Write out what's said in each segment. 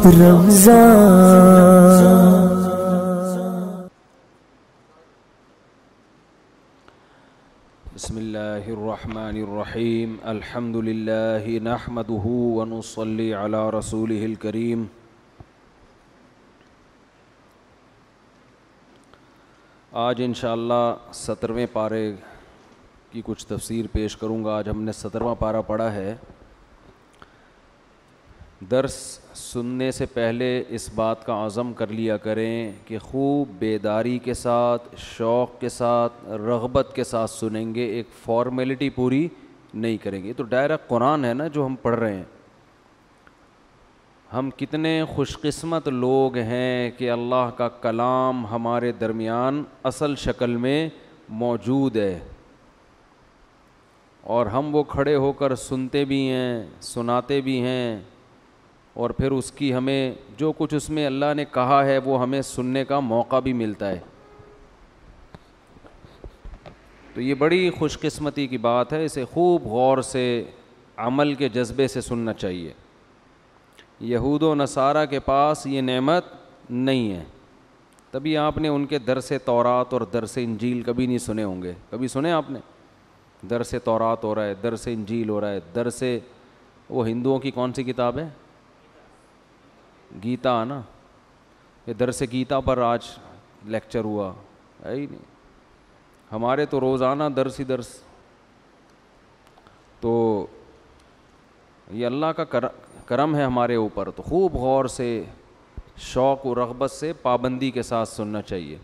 رمضان۔ بسم اللہ الرحمن الرحیم، الحمد للہ نحمدہ ونصلی علی رسولہ الکریم۔ آج انشاءاللہ 17ویں پارے کی کچھ تفسیر پیش کروں گا۔ آج ہم نے 17واں پارہ پڑھا ہے۔ درس سننے سے پہلے اس بات کا عزم کر لیا کریں کہ خوب بیداری کے ساتھ، شوق کے ساتھ، رغبت کے ساتھ سنیں گے، ایک فارمیلٹی پوری نہیں کریں گے۔ تو ڈائریکٹ قرآن ہے نا جو ہم پڑھ رہے ہیں۔ ہم کتنے خوش قسمت لوگ ہیں کہ اللہ کا کلام ہمارے درمیان اصل شکل میں موجود ہے، اور ہم وہ کھڑے ہو کر سنتے بھی ہیں، سناتے بھی ہیں، اور پھر اس کی ہمیں جو کچھ اس میں اللہ نے کہا ہے وہ ہمیں سننے کا موقع بھی ملتا ہے۔ تو یہ بڑی خوش قسمتی کی بات ہے، اسے خوب غور سے، عمل کے جذبے سے سننا چاہیے۔ یہود و نصارہ کے پاس یہ نعمت نہیں ہے، تبھی آپ نے ان کے درس تورات اور درس انجیل کبھی نہیں سنے ہوں گے۔ کبھی سنے آپ نے؟ درس تورات ہو رہا ہے، درس انجیل ہو رہا ہے، درس وہ ہندوؤں کی کون سی کتاب ہے؟ گیتا نا، یہ درس گیتا پر آج لیکچر ہوا ہے ہی نہیں۔ ہمارے تو روزانہ درس ہی درس۔ تو یہ اللہ کا کرم ہے ہمارے اوپر، تو خوب غور سے، شوق و رغبت سے، پابندی کے ساتھ سننا چاہیے۔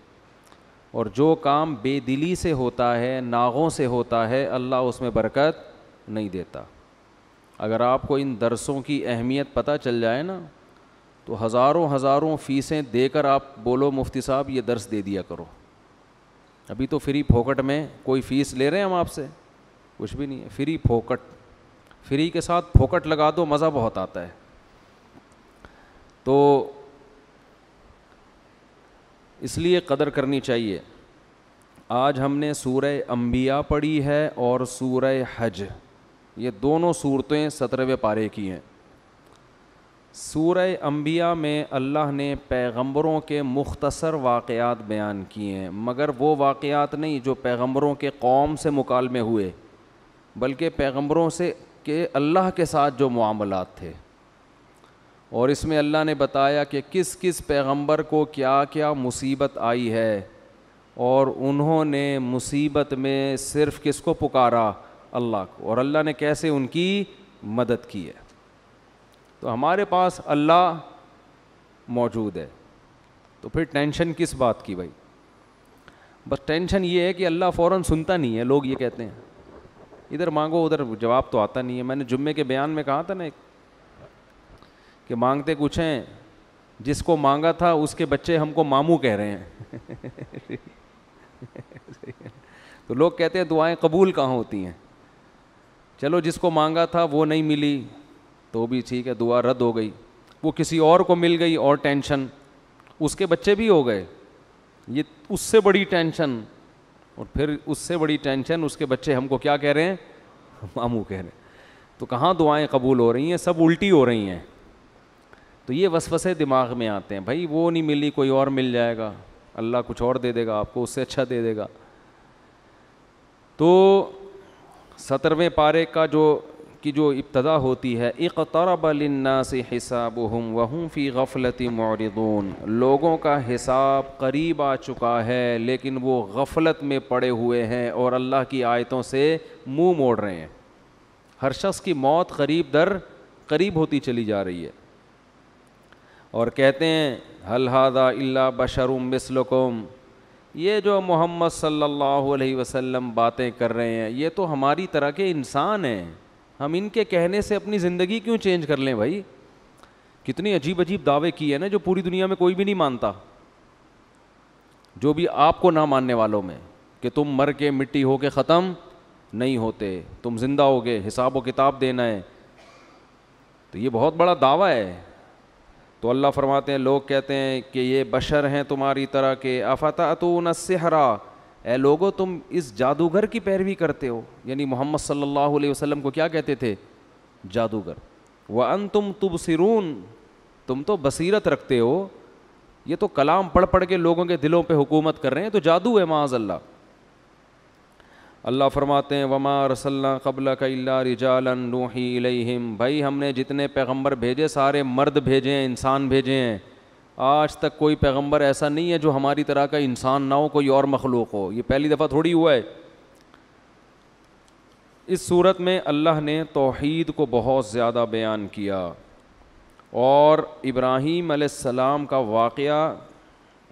اور جو کام بے دلی سے ہوتا ہے، ناغوں سے ہوتا ہے، اللہ اس میں برکت نہیں دیتا۔ اگر آپ کو ان درسوں کی اہمیت پتہ چل جائے نا، تو ہزاروں فیسیں دے کر آپ بولو مفتی صاحب یہ درس دے دیا کرو۔ ابھی تو فری پھوکٹ میں، کوئی فیس لے رہے ہیں ہم آپ سے؟ کچھ بھی نہیں ہے، فری پھوکٹ۔ فری کے ساتھ پھوکٹ لگا دو، مزہ بہت آتا ہے۔ تو اس لیے قدر کرنی چاہیے۔ آج ہم نے سورہ انبیاء پڑھی ہے اور سورہ حج، یہ دونوں صورتیں 17ویں پارے کی ہیں۔ سورہ انبیاء میں اللہ نے پیغمبروں کے مختصر واقعات بیان کیے ہیں، مگر وہ واقعات نہیں جو پیغمبروں کے قوم سے مکالمے ہوئے، بلکہ پیغمبروں سے کہ اللہ کے ساتھ جو معاملات تھے۔ اور اس میں اللہ نے بتایا کہ کس کس پیغمبر کو کیا کیا مصیبت آئی ہے، اور انہوں نے مصیبت میں صرف کس کو پکارا؟ اللہ کو، اور اللہ نے کیسے ان کی مدد کی ہے۔ تو ہمارے پاس اللہ موجود ہے، تو پھر ٹینشن کس بات کی بھائی؟ بس ٹینشن یہ ہے کہ اللہ فوراً سنتا نہیں ہے۔ لوگ یہ کہتے ہیں ادھر مانگو ادھر جواب تو آتا نہیں ہے۔ میں نے جمعے کے بیان میں کہا تھا نا کہ مانگتے کچھ ہیں، جس کو مانگا تھا اس کے بچے ہم کو ماموں کہہ رہے ہیں۔ تو لوگ کہتے ہیں دعائیں قبول کہاں ہوتی ہیں؟ چلو جس کو مانگا تھا وہ نہیں ملی تو بھی ٹھیک ہے، دعا رد ہو گئی۔ وہ کسی اور کو مل گئی اور ٹینشن، اس کے بچے بھی ہو گئے، یہ اس سے بڑی ٹینشن، اور پھر اس سے بڑی ٹینشن اس کے بچے ہم کو کیا کہہ رہے ہیں؟ ماموں کہہ رہے ہیں۔ تو کہاں دعائیں قبول ہو رہی ہیں؟ سب الٹی ہو رہی ہیں۔ تو یہ وسوسے دماغ میں آتے ہیں، بھائی وہ نہیں ملی کوئی اور مل جائے گا، اللہ کچھ اور دے دے گا آپ کو، اس سے اچھا دے دے گا۔ تو 17ویں پارے کا جو ابتدا ہوتی ہے، اقترب للناس حسابهم وهم فی غفلۃ معرضون، لوگوں کا حساب قریب آ چکا ہے لیکن وہ غفلت میں پڑے ہوئے ہیں اور اللہ کی آیتوں سے منہ موڑ رہے ہیں۔ ہر شخص کی موت قریب در قریب ہوتی چلی جا رہی ہے، اور کہتے ہیں هل هذا الا بشر مثلکم، یہ جو محمد صلی اللہ علیہ وسلم باتیں کر رہے ہیں یہ تو ہماری طرح کے انسان ہیں، ہم ان کے کہنے سے اپنی زندگی کیوں چینج کر لیں بھائی؟ کتنی عجیب عجیب دعوے کیے ہیں نا جو پوری دنیا میں کوئی بھی نہیں مانتا، جو بھی آپ کو نہ ماننے والوں میں، کہ تم مر کے مٹی ہو کے ختم نہیں ہوتے، تم زندہ ہوگے، حساب و کتاب دینا ہے، تو یہ بہت بڑا دعویٰ ہے۔ تو اللہ فرماتے ہیں لوگ کہتے ہیں کہ یہ بشر ہیں تمہاری طرح کے، افتأتون السحر، اے لوگو تم اس جادوگر کی پیروی کرتے ہو، یعنی محمد صلی اللہ علیہ وسلم کو کیا کہتے تھے؟ جادوگر۔ وانتم تبصرون، تم تو بصیرت رکھتے ہو, یہ تو کلام پڑھ پڑھ کے لوگوں کے دلوں پہ حکومت کر رہے ہیں, تو جادو ہے معاذ اللہ. اللہ فرماتے ہیں وما ارسلنا قبلک الا رجالا نوحی الیہم, بھائی ہم نے جتنے پیغمبر بھیجے سارے مرد بھیجے ہیں, انسان بھیجے ہیں. آج تک کوئی پیغمبر ایسا نہیں ہے جو ہماری طرح کا انسان نہ ہو, کوئی اور مخلوق ہو. یہ پہلی دفعہ تھوڑی ہوا ہے. اس صورت میں اللہ نے توحید کو بہت زیادہ بیان کیا, اور ابراہیم علیہ السلام کا واقعہ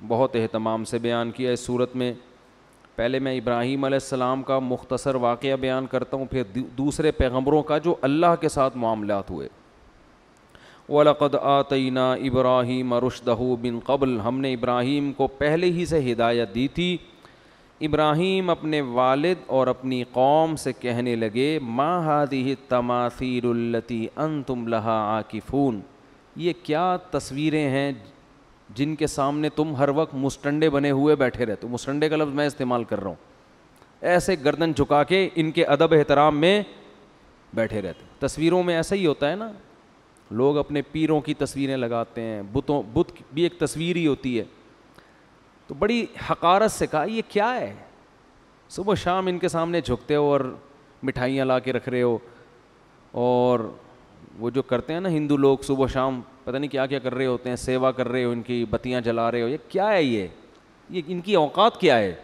بہت اہتمام سے بیان کیا اس صورت میں. پہلے میں ابراہیم علیہ السلام کا مختصر واقعہ بیان کرتا ہوں, پھر دوسرے پیغمبروں کا جو اللہ کے ساتھ معاملات ہوئے. وَلَقَدْ آتَيْنَا إِبْرَاهِيمَ رُشْدَهُ مِن قَبْلُ, ہم نے ابراہیم کو پہلے ہی سے ہدایت دی تھی. ابراہیم اپنے والد اور اپنی قوم سے کہنے لگے مَا هَذِهِ التَّمَاثِيلُ الَّتِي أَنْتُمْ لَهَا عَاكِفُونَ, یہ کیا تصویریں ہیں جن کے سامنے تم ہر وقت مستنڈے بنے ہوئے بیٹھے رہتے ہو. مستنڈے کا لفظ میں استعمال کر رہا ہوں, ایسے گردن جھکا کے ان کے ادب احترام میں بیٹھے رہتے. تصویروں میں ایسا ہی ہوتا ہے نا, لوگ اپنے پیروں کی تصویریں لگاتے ہیں, بت بھی ایک تصویر ہی ہوتی ہے. تو بڑی حقارت سے کہا یہ کیا ہے, صبح شام ان کے سامنے جھکتے ہو اور مٹھائیاں لا کے رکھ رہے ہو, اور وہ جو کرتے ہیں نا ہندو لوگ صبح شام پتہ نہیں کیا کیا کر رہے ہوتے ہیں, سیوا کر رہے ہو, ان کی بتیاں جلا رہے ہو, یہ کیا ہے, یہ ان کی اوقات کیا ہے.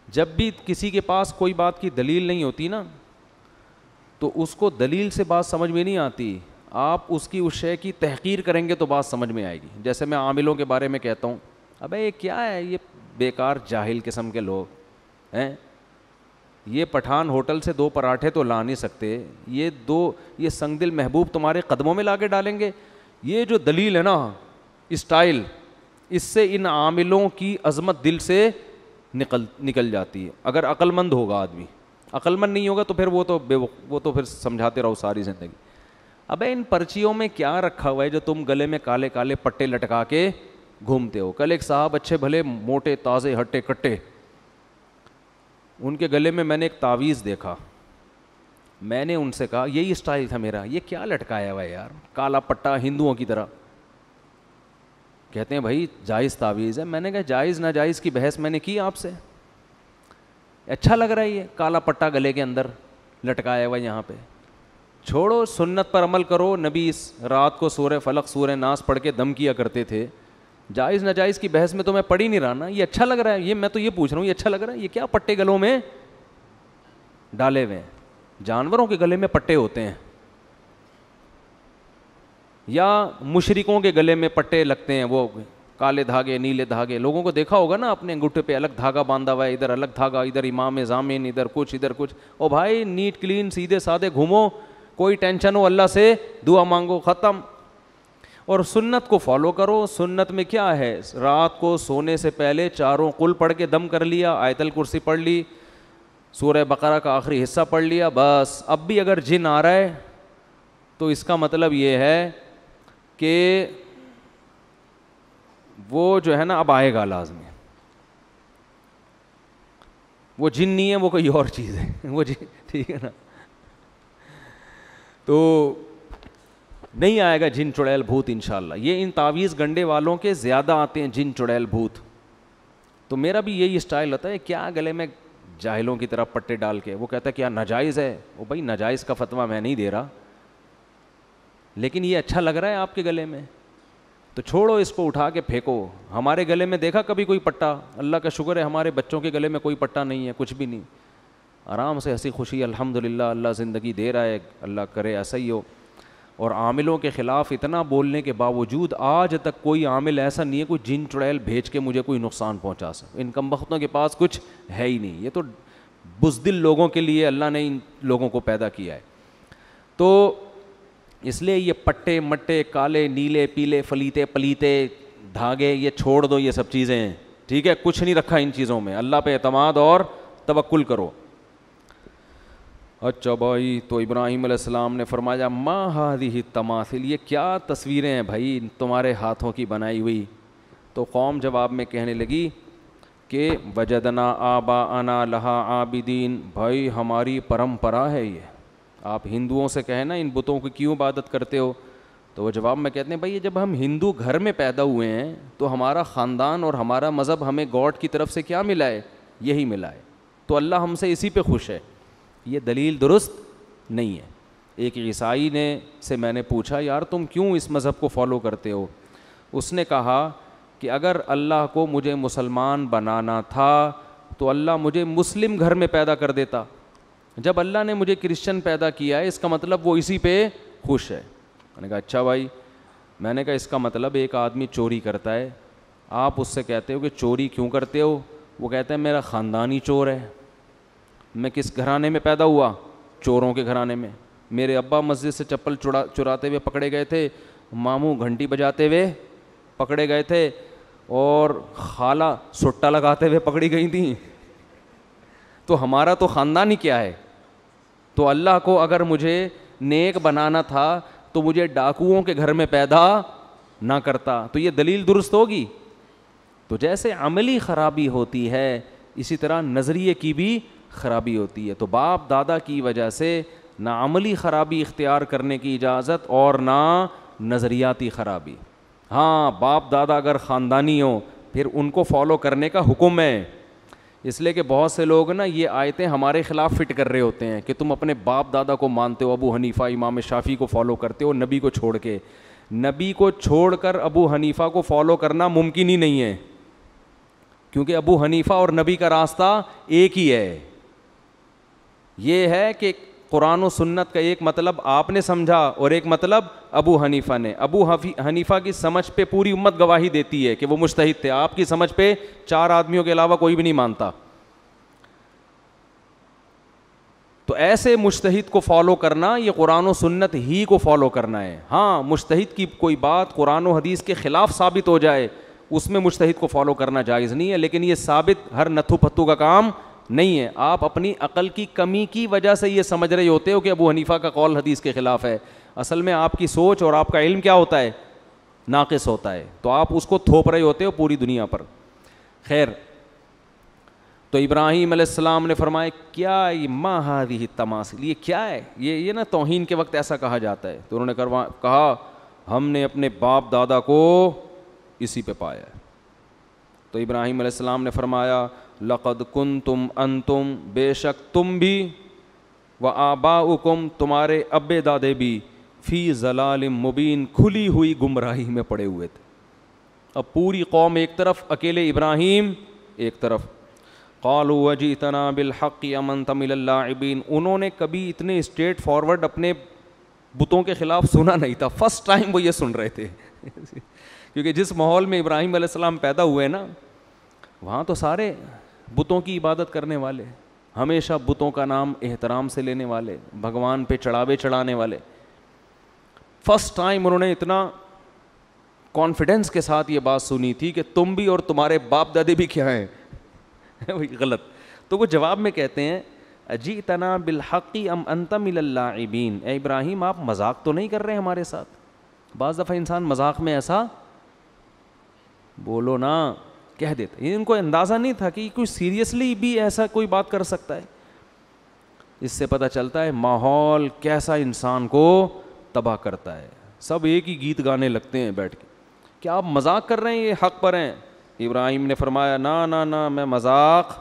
جب بھی کسی کے پاس کوئی بات کی دلیل نہیں ہوتی نا, تو اس کو دلیل سے بات سمجھ میں نہیں آتی. آپ اس کی اس شے کی تحقیر کریں گے تو بات سمجھ میں آئے گی. جیسے میں عاملوں کے بارے میں کہتا ہوں, ابے یہ کیا ہے, یہ بیکار جاہل قسم کے لوگ ہیں, یہ پٹھان ہوٹل سے 2 پراٹھے تو لا نہیں سکتے, یہ سنگ دل محبوب تمہارے قدموں میں لا کے ڈالیں گے. یہ جو دلیل ہے نا, اسٹائل, اس سے ان عاملوں کی عظمت دل سے نکل جاتی ہے. اگر عقل مند ہوگا آدمی, عقل مند نہیں ہوگا تو پھر وہ تو پھر سمجھاتے رہو ساری زندگی. ابے ان پرچیوں میں کیا رکھا ہوا ہے جو تم گلے میں کالے کالے پٹے لٹکا کے گھومتے ہو. کل ایک صاحب اچھے بھلے موٹے تازے ہٹے کٹے, ان کے گلے میں نے ایک تعویذ دیکھا. میں نے ان سے کہا یہی اسٹائل تھا میرا, یہ کیا لٹکایا ہوا ہے یار, کالا پٹا ہندوؤں کی طرح. کہتے ہیں بھائی جائز تعویذ ہے. میں نے کہا جائز ناجائز کی بحث میں نے کی آپ سے, اچھا لگ رہا ہے یہ کالا پٹا گلے کے اندر لٹکایا ہوا یہاں پہ. چھوڑو, سنت پر عمل کرو. نبی رات کو سورہ فلق سورہ ناس پڑھ کے دم کیا کرتے تھے. جائز ناجائز کی بحث میں تو میں پڑھ ہی نہیں رہا نا. یہ اچھا لگ رہا ہے, یہ میں تو یہ پوچھ رہا ہوں, یہ اچھا لگ رہا ہے, یہ کیا پٹے گلوں میں ڈالے ہوئے ہیں. جانوروں کے گلے میں پٹے ہوتے ہیں, یا مشرکوں کے گلے میں پٹے لگتے ہیں, وہ کالے دھاگے نیلے دھاگے. لوگوں کو دیکھا ہوگا نا, اپنے انگوٹھے پہ الگ دھاگا باندھا ہوا ہے, ادھر الگ دھاگا, ادھر امام ضامن, ادھر کچھ ادھر کچھ. او بھائی نیٹ کلین سیدھے سادے گھومو, کوئی ٹینشن ہو اللہ سے دعا مانگو, ختم. اور سنت کو فالو کرو. سنت میں کیا ہے, رات کو سونے سے پہلے 4 قل پڑھ کے دم کر لیا, آیت الکرسی پڑھ لی, سورہ بقرہ کا آخری حصہ پڑھ لیا, بس. اب بھی اگر جن آ رہا ہے تو اس کا مطلب یہ ہے کہ وہ جو ہے نا اب آئے گا لازمی. وہ جن نہیں ہے, وہ کوئی اور چیز ہے, وہ ٹھیک ہے نا. تو نہیں آئے گا جن چڑیل بھوت انشاءاللہ. یہ ان تعویذ گنڈے والوں کے زیادہ آتے ہیں جن چڑیل بھوت. تو میرا بھی یہی اسٹائل ہوتا ہے, کیا گلے میں جاہلوں کی طرح پٹے ڈال کے. وہ کہتا ہے کیا ناجائز ہے. وہ بھائی ناجائز کا فتویٰ میں نہیں دے رہا, لیکن یہ اچھا لگ رہا ہے آپ کے گلے میں تو چھوڑو, اس کو اٹھا کے پھینکو. ہمارے گلے میں دیکھا کبھی کوئی پٹا؟ اللہ کا شکر ہے ہمارے بچوں کے گلے میں کوئی پٹا نہیں ہے, کچھ بھی نہیں. آرام سے ہنسی خوشی الحمدللہ, اللہ زندگی دے رہا ہے, اللہ کرے ایسا ہی ہو. اور عاملوں کے خلاف اتنا بولنے کے باوجود آج تک کوئی عامل ایسا نہیں ہے کوئی جن چڑیل بھیج کے مجھے کوئی نقصان پہنچا سکے. ان کم بختوں کے پاس کچھ ہے ہی نہیں. یہ تو بزدل لوگوں کے لیے اللہ نے ان لوگوں کو پیدا کیا ہے. تو اس لیے یہ پٹے مٹے کالے نیلے پیلے فلیتے پلیتے دھاگے یہ چھوڑ دو, یہ سب چیزیں ہیں, ٹھیک ہے, کچھ نہیں رکھا ان چیزوں میں. اللہ پہ اعتماد اور توکل کرو. اچھا بھائی, تو ابراہیم علیہ السلام نے فرمایا ما ہذہ التماثیل, یہ کیا تصویریں ہیں بھائی تمہارے ہاتھوں کی بنائی ہوئی. تو قوم جواب میں کہنے لگی کہ وجدنا آباءنا لہا عابدین, بھائی ہماری پرمپرا ہے یہ, آپ ہندوؤں سے کہیں نا ان بتوں کی کیوں عبادت کرتے ہو، تو وہ جواب میں کہتے ہیں بھائی جب ہم ہندو گھر میں پیدا ہوئے ہیں تو ہمارا خاندان اور ہمارا مذہب ہمیں گاڈ کی طرف سے کیا ملا ہے؟ یہی ملا ہے، تو اللہ ہم سے اسی پہ خوش ہے۔ یہ دلیل درست نہیں ہے۔ ایک عیسائی سے میں نے پوچھا یار تم کیوں اس مذہب کو فالو کرتے ہو؟ اس نے کہا کہ اگر اللہ کو مجھے مسلمان بنانا تھا تو اللہ مجھے مسلم گھر میں پیدا کر دیتا، جب اللہ نے مجھے کرسچن پیدا کیا ہے اس کا مطلب وہ اسی پہ خوش ہے۔ میں نے کہا اچھا بھائی، میں نے کہا اس کا مطلب ایک آدمی چوری کرتا ہے، آپ اس سے کہتے ہو کہ چوری کیوں کرتے ہو؟ وہ کہتا ہے میرا خاندانی چور ہے۔ میں کس گھرانے میں پیدا ہوا؟ چوروں کے گھرانے میں۔ میرے ابا مسجد سے چپل چراتے ہوئے پکڑے گئے تھے، ماموں گھنٹی بجاتے ہوئے پکڑے گئے تھے، اور خالہ سٹا لگاتے ہوئے پکڑی گئی تھیں۔ تو ہمارا تو خاندان ہی کیا ہے؟ تو اللہ کو اگر مجھے نیک بنانا تھا تو مجھے ڈاکوؤں کے گھر میں پیدا نہ کرتا۔ تو یہ دلیل درست ہوگی؟ تو جیسے عملی خرابی ہوتی ہے اسی طرح نظریے کی بھی خرابی ہوتی ہے۔ تو باپ دادا کی وجہ سے نہ عملی خرابی اختیار کرنے کی اجازت اور نہ نظریاتی خرابی۔ ہاں باپ دادا اگر خاندانی ہوں پھر ان کو فالو کرنے کا حکم ہے، اس لیے کہ بہت سے لوگ نا یہ آیتیں ہمارے خلاف فٹ کر رہے ہوتے ہیں کہ تم اپنے باپ دادا کو مانتے ہو، ابو حنیفہ امام شافعی کو فالو کرتے ہو نبی کو چھوڑ کے۔ نبی کو چھوڑ کر ابو حنیفہ کو فالو کرنا ممکن ہی نہیں ہے، کیونکہ ابو حنیفہ اور نبی کا راستہ ایک ہی ہے۔ یہ ہے کہ قرآن و سنت کا ایک مطلب آپ نے سمجھا اور ایک مطلب ابو حنیفہ نے۔ ابو حنیفہ کی سمجھ پہ پوری امت گواہی دیتی ہے کہ وہ مجتہد تھے، آپ کی سمجھ پہ 4 آدمیوں کے علاوہ کوئی بھی نہیں مانتا۔ تو ایسے مجتہد کو فالو کرنا یہ قرآن و سنت ہی کو فالو کرنا ہے۔ ہاں مجتہد کی کوئی بات قرآن و حدیث کے خلاف ثابت ہو جائے اس میں مجتہد کو فالو کرنا جائز نہیں ہے، لیکن یہ ثابت ہر نتھو پتھو کا کام نہیں ہے۔ آپ اپنی عقل کی کمی کی وجہ سے یہ سمجھ رہے ہوتے ہو کہ ابو حنیفہ کا قول حدیث کے خلاف ہے، اصل میں آپ کی سوچ اور آپ کا علم کیا ہوتا ہے؟ ناقص ہوتا ہے، تو آپ اس کو تھوپ رہے ہوتے ہو پوری دنیا پر۔ خیر، تو ابراہیم علیہ السلام نے فرمایا کیا یہ ما ہذہ التماثیل، یہ کیا ہے؟ یہ نا توہین کے وقت ایسا کہا جاتا ہے، تو انہوں نے کہا ہم نے اپنے باپ دادا کو اسی پہ پایا ہے۔ تو ابراہیم علیہ السلام نے فرمایا لقد کنتم انتم، بے شک تم بھی، و آباؤکم تمہارے ابے دادے بھی، فی ضلال مبین کھلی ہوئی گمراہی میں پڑے ہوئے تھے۔ اب پوری قوم ایک طرف، اکیلے ابراہیم ایک طرف۔ قالوا وجئتنا بالحق ام انت من اللاعبین، انہوں نے کبھی اتنے اسٹریٹ فارورڈ اپنے بتوں کے خلاف سنا نہیں تھا، فرسٹ ٹائم وہ یہ سن رہے تھے کیونکہ جس ماحول میں ابراہیم علیہ السلام پیدا ہوئے نا وہاں تو سارے بتوں کی عبادت کرنے والے، ہمیشہ بتوں کا نام احترام سے لینے والے، بھگوان پہ چڑھاوے چڑھانے والے۔ فرسٹ ٹائم انہوں نے اتنا کانفیڈنس کے ساتھ یہ بات سنی تھی کہ تم بھی اور تمہارے باپ دادے بھی کیا ہیں غلط۔ تو وہ جواب میں کہتے ہیں اجئتنا بالحق ام انت من اللاعبین، اے ابراہیم آپ مذاق تو نہیں کر رہے ہمارے ساتھ؟ بعض دفعہ انسان مذاق میں ایسا بولو نا کہہ دیتا، ان کو اندازہ نہیں تھا کہ کوئی سیریسلی بھی ایسا کوئی بات کر سکتا ہے۔ اس سے پتہ چلتا ہے ماحول کیسا انسان کو تباہ کرتا ہے۔ سب ایک ہی گیت گانے لگتے ہیں بیٹھ کے، کیا آپ مذاق کر رہے ہیں؟ یہ حق پر ہیں۔ ابراہیم نے فرمایا نا میں مذاق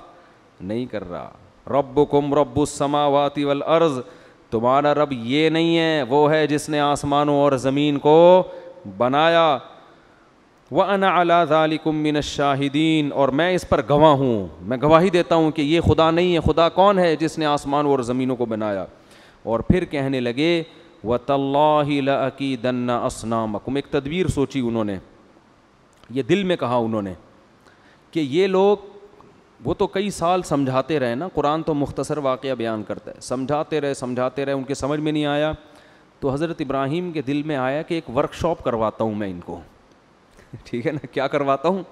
نہیں کر رہا، ربکم رب السماوات والارض، تمہارا رب یہ نہیں ہے، وہ ہے جس نے آسمانوں اور زمین کو بنایا، وَأَنَا عَلَىٰ ذَلِكُم مِّنَ الشَّاهِدِينَ، اور میں اس پر گواہ ہوں، میں گواہی دیتا ہوں کہ یہ خدا نہیں ہے۔ خدا کون ہے؟ جس نے آسمان اور زمینوں کو بنایا۔ اور پھر کہنے لگے وَتَاللَّهِ لَأَكِيدَنَّ أَصْنَامَكُمْ، ایک تدبیر سوچی انہوں نے، یہ دل میں کہا انہوں نے کہ یہ لوگ، وہ تو کئی سال سمجھاتے رہے نا، قرآن تو مختصر واقعہ بیان کرتا ہے، سمجھاتے رہے ان کے سمجھ میں نہیں آیا، تو حضرت ابراہیم کے دل میں آیا کہ ایک ورک شاپ کرواتا ہوں میں ان کو، ٹھیک ہے نا، کیا کرواتا ہوں؟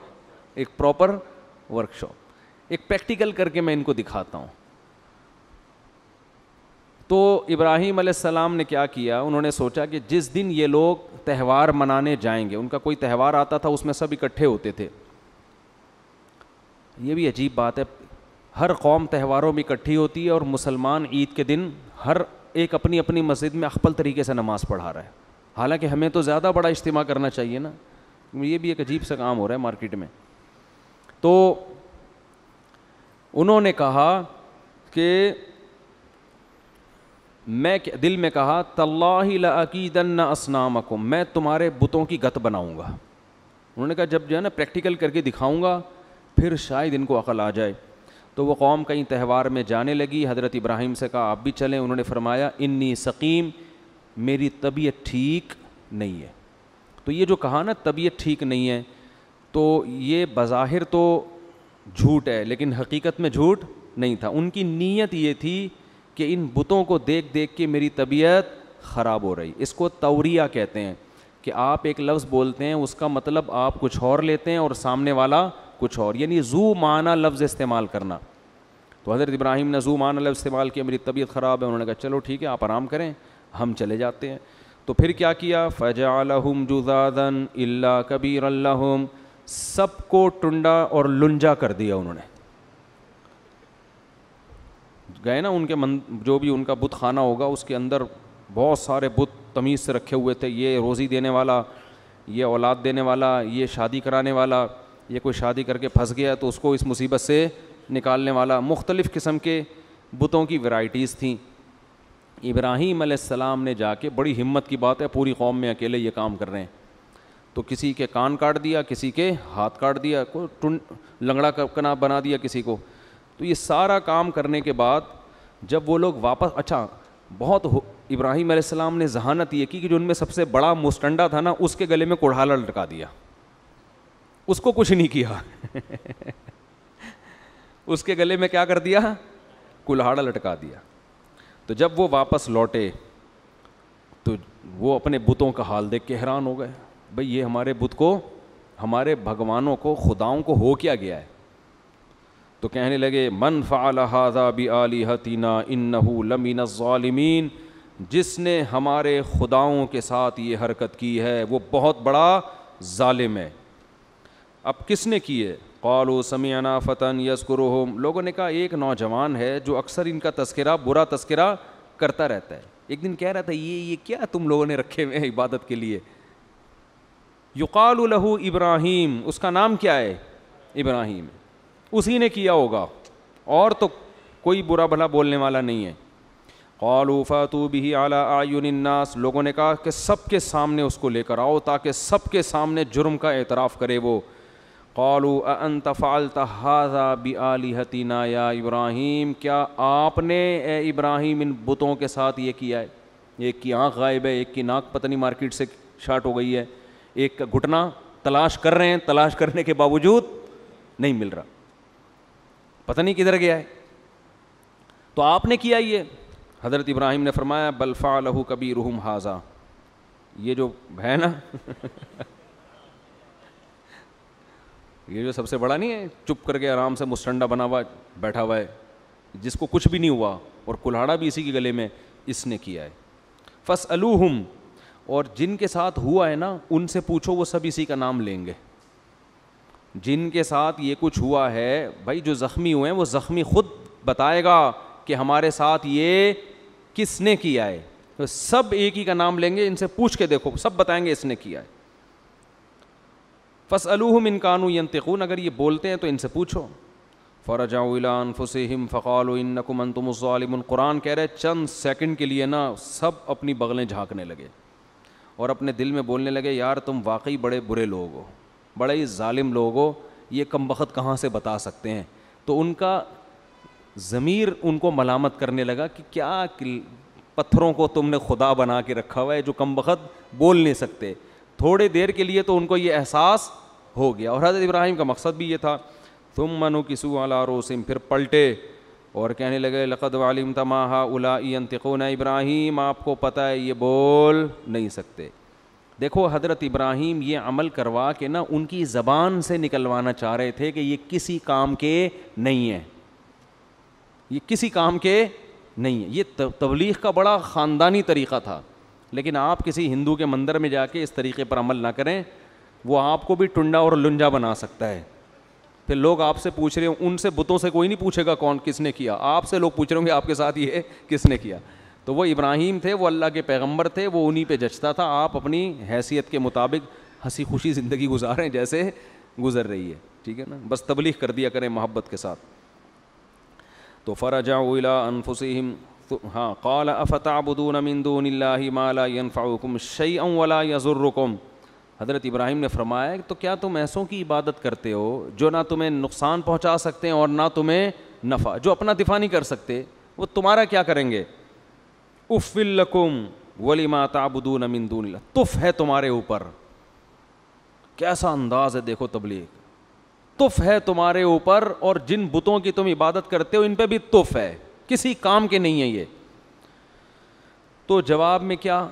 ایک پراپر ورک شاپ، ایک پریکٹیکل کر کے میں ان کو دکھاتا ہوں۔ تو ابراہیم علیہ السلام نے کیا کیا، انہوں نے سوچا کہ جس دن یہ لوگ تہوار منانے جائیں گے، ان کا کوئی تہوار آتا تھا اس میں سب اکٹھے ہوتے تھے۔ یہ بھی عجیب بات ہے، ہر قوم تہواروں میں اکٹھی ہوتی ہے اور مسلمان عید کے دن ہر ایک اپنی اپنی مسجد میں اخپل طریقے سے نماز پڑھا رہا ہے، حالانکہ ہمیں تو زیادہ بڑا اجتماع کرنا چاہیے نا. یہ بھی ایک عجیب سا کام ہو رہا ہے مارکیٹ میں. تو انہوں نے کہا کہ میں دل میں کہا تاللہ لاکیدن اصنامکم، میں تمہارے بتوں کی گت بناؤں گا. انہوں نے کہا جب جو ہے نا پریکٹیکل کر کے دکھاؤں گا پھر شاید ان کو عقل آ جائے. تو وہ قوم کہیں تہوار میں جانے لگی. حضرت ابراہیم سے کہا آپ بھی چلیں. انہوں نے فرمایا انی سقیم، میری طبیعت ٹھیک نہیں ہے. تو یہ جو کہا نا طبیعت ٹھیک نہیں ہے، تو یہ بظاہر تو جھوٹ ہے لیکن حقیقت میں جھوٹ نہیں تھا. ان کی نیت یہ تھی کہ ان بتوں کو دیکھ دیکھ کے میری طبیعت خراب ہو رہی. اس کو توریہ کہتے ہیں کہ آپ ایک لفظ بولتے ہیں اس کا مطلب آپ کچھ اور لیتے ہیں اور سامنے والا کچھ اور، یعنی ذو معنی لفظ استعمال کرنا. تو حضرت ابراہیم نے ذو معنی لفظ استعمال کیا، میری طبیعت خراب ہے. انہوں نے کہا چلو ٹھیک ہے آپ آرام کریں، ہم چلے جاتے ہیں. تو پھر کیا کیا، فجعلہم جذاذا الا کبیرا لہم، سب کو ٹنڈا اور لنجا کر دیا. انہوں نے گئے نا ان کے جو بھی ان کا بت خانہ ہوگا اس کے اندر بہت سارے بت تمیز سے رکھے ہوئے تھے. یہ روزی دینے والا، یہ اولاد دینے والا، یہ شادی کرانے والا، یہ کوئی شادی کر کے پھنس گیا تو اس کو اس مصیبت سے نکالنے والا. مختلف قسم کے بتوں کی ورائٹیز تھیں. ابراہیم علیہ السلام نے جا کے، بڑی ہمت کی بات ہے، پوری قوم میں اکیلے یہ کام کر رہے ہیں، تو کسی کے کان کاٹ دیا، کسی کے ہاتھ کاٹ دیا، کوئی لنگڑا کنا بنا دیا کسی کو. تو یہ سارا کام کرنے کے بعد جب وہ لوگ واپس، اچھا بہت ابراہیم علیہ السلام نے ذہانت یہ کی کہ جو ان میں سب سے بڑا مستنڈا تھا نا اس کے گلے میں کڑھالا لٹکا دیا. اس کو کچھ نہیں کیا اس کے گلے میں کیا کر دیا، کلہاڑا لٹکا دیا. تو جب وہ واپس لوٹے تو وہ اپنے بتوں کا حال دیکھ کے حیران ہو گئے. بھئی یہ ہمارے بت کو، ہمارے بھگوانوں کو، خداؤں کو ہو کیا گیا ہے. تو کہنے لگے من فعل ھذا بآلہتنا انہ لمن الظالمین، جس نے ہمارے خداؤں کے ساتھ یہ حرکت کی ہے وہ بہت بڑا ظالم ہے. اب کس نے کی ہے، قالوا سمعنا فتى یذکرہم، لوگوں نے کہا ایک نوجوان ہے جو اکثر ان کا تذکرہ، برا تذکرہ کرتا رہتا ہے. ایک دن کہہ رہا تھا یہ کیا تم لوگوں نے رکھے ہوئے ہیں عبادت کے لیے. یقال لہ ابراہیم، اس کا نام کیا ہے، ابراہیم، اسی نے کیا ہوگا اور تو کوئی برا بھلا بولنے والا نہیں ہے. قالوا فاتوا به علی اعین الناس، لوگوں نے کہا کہ سب کے سامنے اس کو لے کر آؤ تاکہ سب کے سامنے جرم کا اعتراف کرے وہ. قالوا اانت فعلت ھذا بآلہتنا یا ابراہیم، کیا آپ نے اے ابراہیم ان بتوں کے ساتھ یہ کیا ہے. ایک کی آنکھ غائب ہے، ایک کی ناک پتہ نہیں مارکیٹ سے شارٹ ہو گئی ہے، ایک کا گھٹنا تلاش کر رہے ہیں، تلاش کرنے کے باوجود نہیں مل رہا، پتہ نہیں کدھر گیا ہے. تو آپ نے کیا یہ. حضرت ابراہیم نے فرمایا بل فعلہ کبیرہم ھذا، یہ جو ہے نا یہ جو سب سے بڑا نہیں ہے، چپ کر کے آرام سے مستنڈا بنا ہوا بیٹھا ہوا ہے جس کو کچھ بھی نہیں ہوا اور کلہاڑا بھی اسی کے گلے میں، اس نے کیا ہے. فاسألوہم، اور جن کے ساتھ ہوا ہے نا ان سے پوچھو، وہ سب اسی کا نام لیں گے. جن کے ساتھ یہ کچھ ہوا ہے بھائی، جو زخمی ہوئے ہیں وہ زخمی خود بتائے گا کہ ہمارے ساتھ یہ کس نے کیا ہے. تو سب ایک ہی کا نام لیں گے، ان سے پوچھ کے دیکھو، سب بتائیں گے اس نے کیا ہے. فاسألوہم ان کانوا ینطقون، اگر یہ بولتے ہیں تو ان سے پوچھو. فرجعوا الی انفسہم فقالوا انکم انتم الظالمون، قرآن کہہ رہے چند سیکنڈ کے لیے نا سب اپنی بغلیں جھانکنے لگے اور اپنے دل میں بولنے لگے یار تم واقعی بڑے برے لوگ ہو، بڑے ہی ظالم لوگ ہو، یہ کم بخت کہاں سے بتا سکتے ہیں. تو ان کا ضمیر ان کو ملامت کرنے لگا کہ کیا پتھروں کو تم نے خدا بنا کے رکھا ہوا ہے جو کم بخت بول نہیں سکتے. تھوڑے دیر کے لیے تو ان کو یہ احساس ہو گیا، اور حضرت ابراہیم کا مقصد بھی یہ تھا. ثم نکسوا علی رؤوسہم، پھر پلٹے اور کہنے لگے لقد علمت ما ہؤلاء ینطقون، ابراہیم آپ کو پتہ ہے یہ بول نہیں سکتے. دیکھو حضرت ابراہیم یہ عمل کروا کے نا ان کی زبان سے نکلوانا چاہ رہے تھے کہ یہ کسی کام کے نہیں ہیں، یہ کسی کام کے نہیں ہیں. یہ تبلیغ کا بڑا خاندانی طریقہ تھا، لیکن آپ کسی ہندو کے مندر میں جا کے اس طریقے پر عمل نہ کریں، وہ آپ کو بھی ٹنڈا اور لنجا بنا سکتا ہے. پھر لوگ آپ سے پوچھ رہے ہوں، ان سے بتوں سے کوئی نہیں پوچھے گا کون کس نے کیا، آپ سے لوگ پوچھ رہے ہوں گے آپ کے ساتھ یہ کس نے کیا. تو وہ ابراہیم تھے, وہ اللہ کے پیغمبر تھے, وہ انہی پہ جچتا تھا. آپ اپنی حیثیت کے مطابق ہنسی خوشی زندگی گزاریں جیسے گزر رہی ہے, ٹھیک ہے نا, بس تبلیغ کر دیا کریں محبت کے ساتھ. تو فرجعوا الی انفسہم, ہاں, قال افتعبدون من دون اللہ ما لا ينفعکم شیئا ولا یضرکم. حضرت ابراہیم نے فرمایا تو کیا تم ایسوں کی عبادت کرتے ہو جو نہ تمہیں نقصان پہنچا سکتے ہیں اور نہ تمہیں نفع, جو اپنا دفاع نہیں کر سکتے, وہ تمہارا کیا کریں گے. اف لکم ولما تعبدون من دون اللہ, تف ہے تمہارے اوپر. کیسا انداز ہے دیکھو تبلیغ, تف ہے تمہارے اوپر, اور جن بتوں کی تم عبادت کرتے ہو ان پہ بھی تف ہے, کسی کام کے نہیں ہے یہ. تو جواب میں کیا,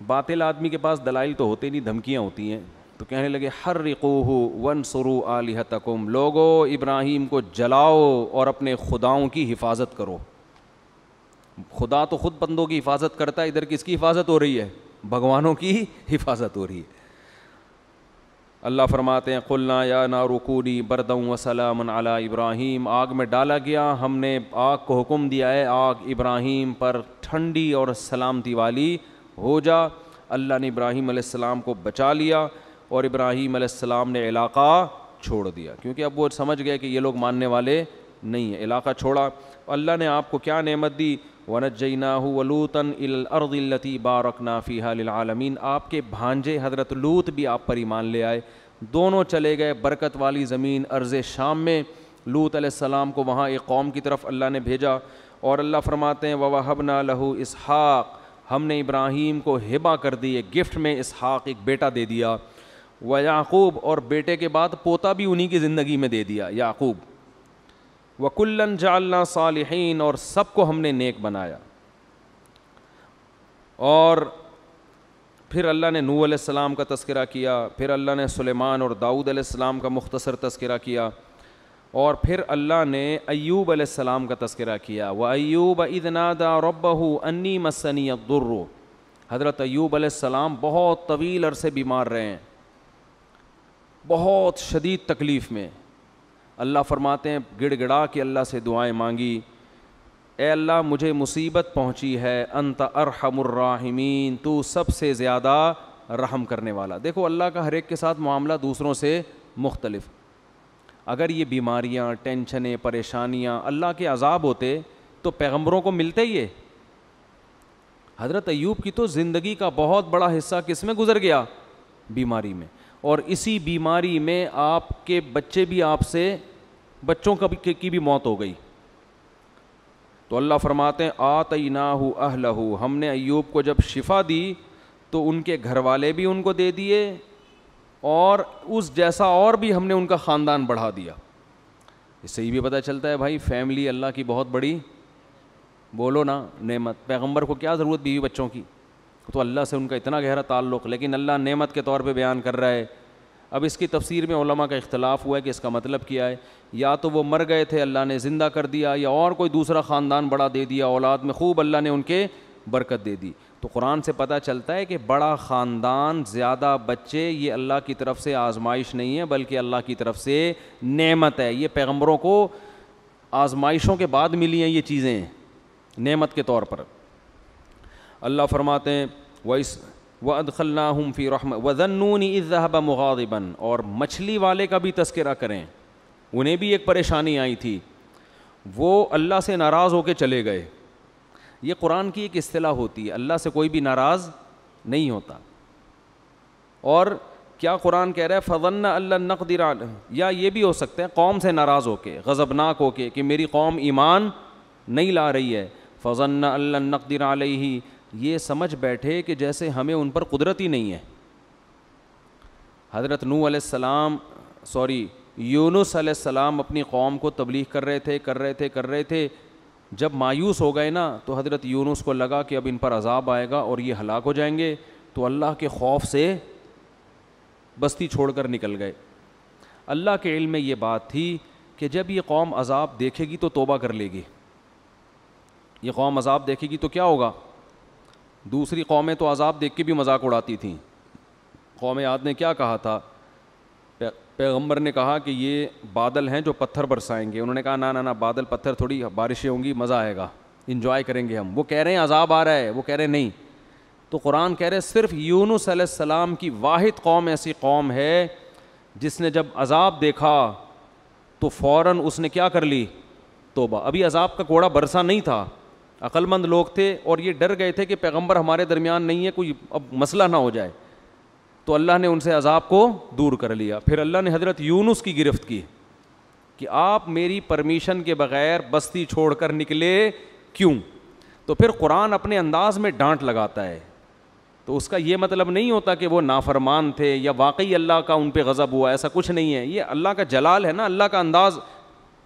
باطل آدمی کے پاس دلائل تو ہوتے نہیں, دھمکیاں ہوتی ہیں. تو کہنے لگے حرقوہ وانصروا آلہتکم, لوگو ابراہیم کو جلاؤ اور اپنے خداؤں کی حفاظت کرو. خدا تو خود بندوں کی حفاظت کرتا ہے, ادھر کس کی حفاظت ہو رہی ہے, بھگوانوں کی حفاظت ہو رہی ہے. اللہ فرماتے ہیں قلنا یا نار کونی بردا وسلاما علی ابراہیم, آگ میں ڈالا گیا, ہم نے آگ کو حکم دیا ہے آگ ابراہیم پر ٹھنڈی اور سلامتی والی ہو جا. اللہ نے ابراہیم علیہ السلام کو بچا لیا اور ابراہیم علیہ السلام نے علاقہ چھوڑ دیا, کیونکہ اب وہ سمجھ گئے کہ یہ لوگ ماننے والے نہیں ہیں. علاقہ چھوڑا. اللہ نے آپ کو کیا نعمت دی, وَنَجَّيْنَاهُ وَلُوطًا إِلَى الْأَرْضِ الَّتِي بَارَكْنَا فِيهَا لِلْعَالَمِينَ, آپ کے بھانجے حضرت لوط بھی آپ پر ایمان لے آئے, دونوں چلے گئے برکت والی زمین ارض شام میں. لوط علیہ السلام کو وہاں ایک قوم کی طرف اللہ نے بھیجا, اور اللہ فرماتے ہیں وَوَهَبْنَا لَهُ إِسْحَاقَ, ہم نے ابراہیم کو ہبہ کر دی, ایک گفٹ میں اسحاق ایک بیٹا دے دیا. وَيَعْقُوب, اور بیٹے کے بعد پوتا بھی انہی کی زندگی میں دے دیا یعقوب. وَكُلًّا جَعَلْنَا صَالِحِينَ, اور سب کو ہم نے نیک بنایا. اور پھر اللہ نے نوح علیہ السلام کا تذکرہ کیا, پھر اللہ نے سلیمان اور داؤد علیہ السلام کا مختصر تذکرہ کیا, اور پھر اللہ نے ایوب علیہ السلام کا تذکرہ کیا. وَأَيُّوبَ إِذْ نَادَى رَبَّهُ أَنِّي مَسَّنِيَ الضُّرُّ, حضرت ایوب علیہ السلام بہت طویل عرصے بیمار رہے ہیں, بہت شدید تکلیف میں. اللہ فرماتے ہیں گڑ گڑا کے اللہ سے دعائیں مانگی, اے اللہ مجھے مصیبت پہنچی ہے, انت ارحم الراحمین, تو سب سے زیادہ رحم کرنے والا. دیکھو اللہ کا ہر ایک کے ساتھ معاملہ دوسروں سے مختلف. اگر یہ بیماریاں, ٹینشنیں, پریشانیاں اللہ کے عذاب ہوتے تو پیغمبروں کو ملتے یہ. حضرت ایوب کی تو زندگی کا بہت بڑا حصہ کس میں گزر گیا, بیماری میں, اور اسی بیماری میں آپ کے بچے بھی آپ سے, بچوں کی بھی موت ہو گئی. تو اللہ فرماتے ہیں آتیناہ اہلہ, ہم نے ایوب کو جب شفا دی تو ان کے گھر والے بھی ان کو دے دیے, اور اس جیسا اور بھی ہم نے ان کا خاندان بڑھا دیا. اس سے یہ بھی پتہ چلتا ہے بھائی فیملی اللہ کی بہت بڑی, بولو نا, نعمت. پیغمبر کو کیا ضرورت بیوی بچوں کی, تو اللہ سے ان کا اتنا گہرا تعلق, لیکن اللہ نعمت کے طور پہ بیان کر رہا ہے. اب اس کی تفسیر میں علماء کا اختلاف ہوا ہے کہ اس کا مطلب کیا ہے, یا تو وہ مر گئے تھے اللہ نے زندہ کر دیا, یا اور کوئی دوسرا خاندان بڑا دے دیا, اولاد میں خوب اللہ نے ان کے برکت دے دی. تو قرآن سے پتہ چلتا ہے کہ بڑا خاندان, زیادہ بچے, یہ اللہ کی طرف سے آزمائش نہیں ہے بلکہ اللہ کی طرف سے نعمت ہے. یہ پیغمبروں کو آزمائشوں کے بعد ملی ہیں یہ چیزیں نعمت کے طور پر. اللہ فرماتے ہیں وَأَدْخَلْنَاهُمْ فِي رَحْمَةٍ وَذَنُّونِ إِذْ ذَهَبَ مُغَاضِبًا, اور مچھلی والے کا بھی تذکرہ کریں. انہیں بھی ایک پریشانی آئی تھی, وہ اللہ سے ناراض ہو کے چلے گئے. یہ قرآن کی ایک اصطلاح ہوتی ہے, اللہ سے کوئی بھی ناراض نہیں ہوتا. اور کیا قرآن کہہ رہا ہے فَظَنَّ أَن لَّن نَّقْدِرَ عَلَيْهِ, یا یہ بھی ہو سکتا ہے قوم سے ناراض ہو کے, غضبناک ہو کے کہ میری قوم ایمان نہیں لا رہی ہے. فَظَنَّ أَن لَّن نَّقْدِرَ عَلَيْهِ, یہ سمجھ بیٹھے کہ جیسے ہمیں ان پر قدرت ہی نہیں ہے. حضرت نوح علیہ السلام یونس علیہ السلام اپنی قوم کو تبلیغ کر رہے تھے. جب مایوس ہو گئے نا تو حضرت یونس کو لگا کہ اب ان پر عذاب آئے گا اور یہ ہلاک ہو جائیں گے, تو اللہ کے خوف سے بستی چھوڑ کر نکل گئے. اللہ کے علم میں یہ بات تھی کہ جب یہ قوم عذاب دیکھے گی تو توبہ کر لے گی. یہ قوم عذاب دیکھے گی تو کیا ہوگا, دوسری قومیں تو عذاب دیکھ کے بھی مذاق اڑاتی تھیں. قوم عاد نے کیا کہا تھا, پیغمبر نے کہا کہ یہ بادل ہیں جو پتھر برسائیں گے. انہوں نے کہا نا نا نا, بادل پتھر تھوڑی, بارشیں ہوں گی, مزہ آئے گا. انجوائے کریں گے ہم. وہ کہہ رہے ہیں عذاب آ رہا ہے, وہ کہہ رہے ہیں نہیں. تو قرآن کہہ رہے صرف یونس علیہ السلام کی واحد قوم ایسی قوم ہے جس نے جب عذاب دیکھا تو فوراً اس نے کیا کر لی, توبہ. ابھی عذاب کا کوڑا برسا نہیں تھا, عقل مند لوگ تھے اور یہ ڈر گئے تھے کہ پیغمبر ہمارے درمیان نہیں ہے, کوئی اب مسئلہ نہ ہو جائے. تو اللہ نے ان سے عذاب کو دور کر لیا. پھر اللہ نے حضرت یونس کی گرفت کی کہ آپ میری پرمیشن کے بغیر بستی چھوڑ کر نکلے کیوں. تو پھر قرآن اپنے انداز میں ڈانٹ لگاتا ہے. تو اس کا یہ مطلب نہیں ہوتا کہ وہ نافرمان تھے یا واقعی اللہ کا ان پہ غضب ہوا, ایسا کچھ نہیں ہے. یہ اللہ کا جلال ہے نا, اللہ کا انداز,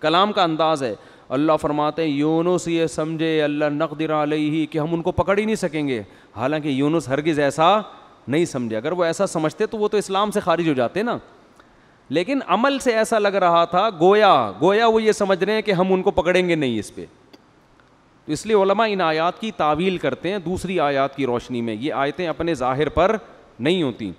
کلام کا انداز ہے. اللہ فرماتے ہیں یونس یہ سمجھے اللہ نقدر علیہ کہ ہم ان کو پکڑ ہی نہیں سکیں گے, حالانکہ یونس ہرگز ایسا نہیں سمجھے. اگر وہ ایسا سمجھتے تو وہ تو اسلام سے خارج ہو جاتے نا, لیکن عمل سے ایسا لگ رہا تھا گویا وہ یہ سمجھ رہے ہیں کہ ہم ان کو پکڑیں گے نہیں اس پہ. تو اس لیے علماء ان آیات کی تعویل کرتے ہیں دوسری آیات کی روشنی میں, یہ آیتیں اپنے ظاہر پر نہیں ہوتی.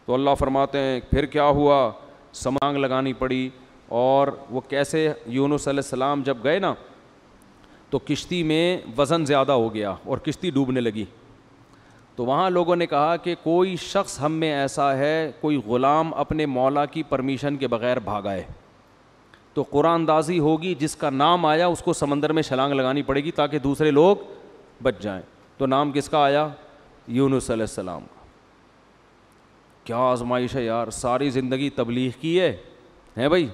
تو اللہ فرماتے ہیں پھر کیا ہوا, سمانگ لگانی پڑی. اور وہ کیسے, یونس علیہ السلام جب گئے نا تو کشتی میں وزن زیادہ ہو گیا اور کشتی ڈوبنے لگی. تو وہاں لوگوں نے کہا کہ کوئی شخص ہم میں ایسا ہے, کوئی غلام اپنے مولا کی پرمیشن کے بغیر بھاگا ہے تو قرآن اندازی ہوگی, جس کا نام آیا اس کو سمندر میں چھلانگ لگانی پڑے گی تاکہ دوسرے لوگ بچ جائیں. تو نام کس کا آیا, یونس علیہ السلام کا. کیا آزمائش ہے یار, ساری زندگی تبلیغ کی ہے بھائی.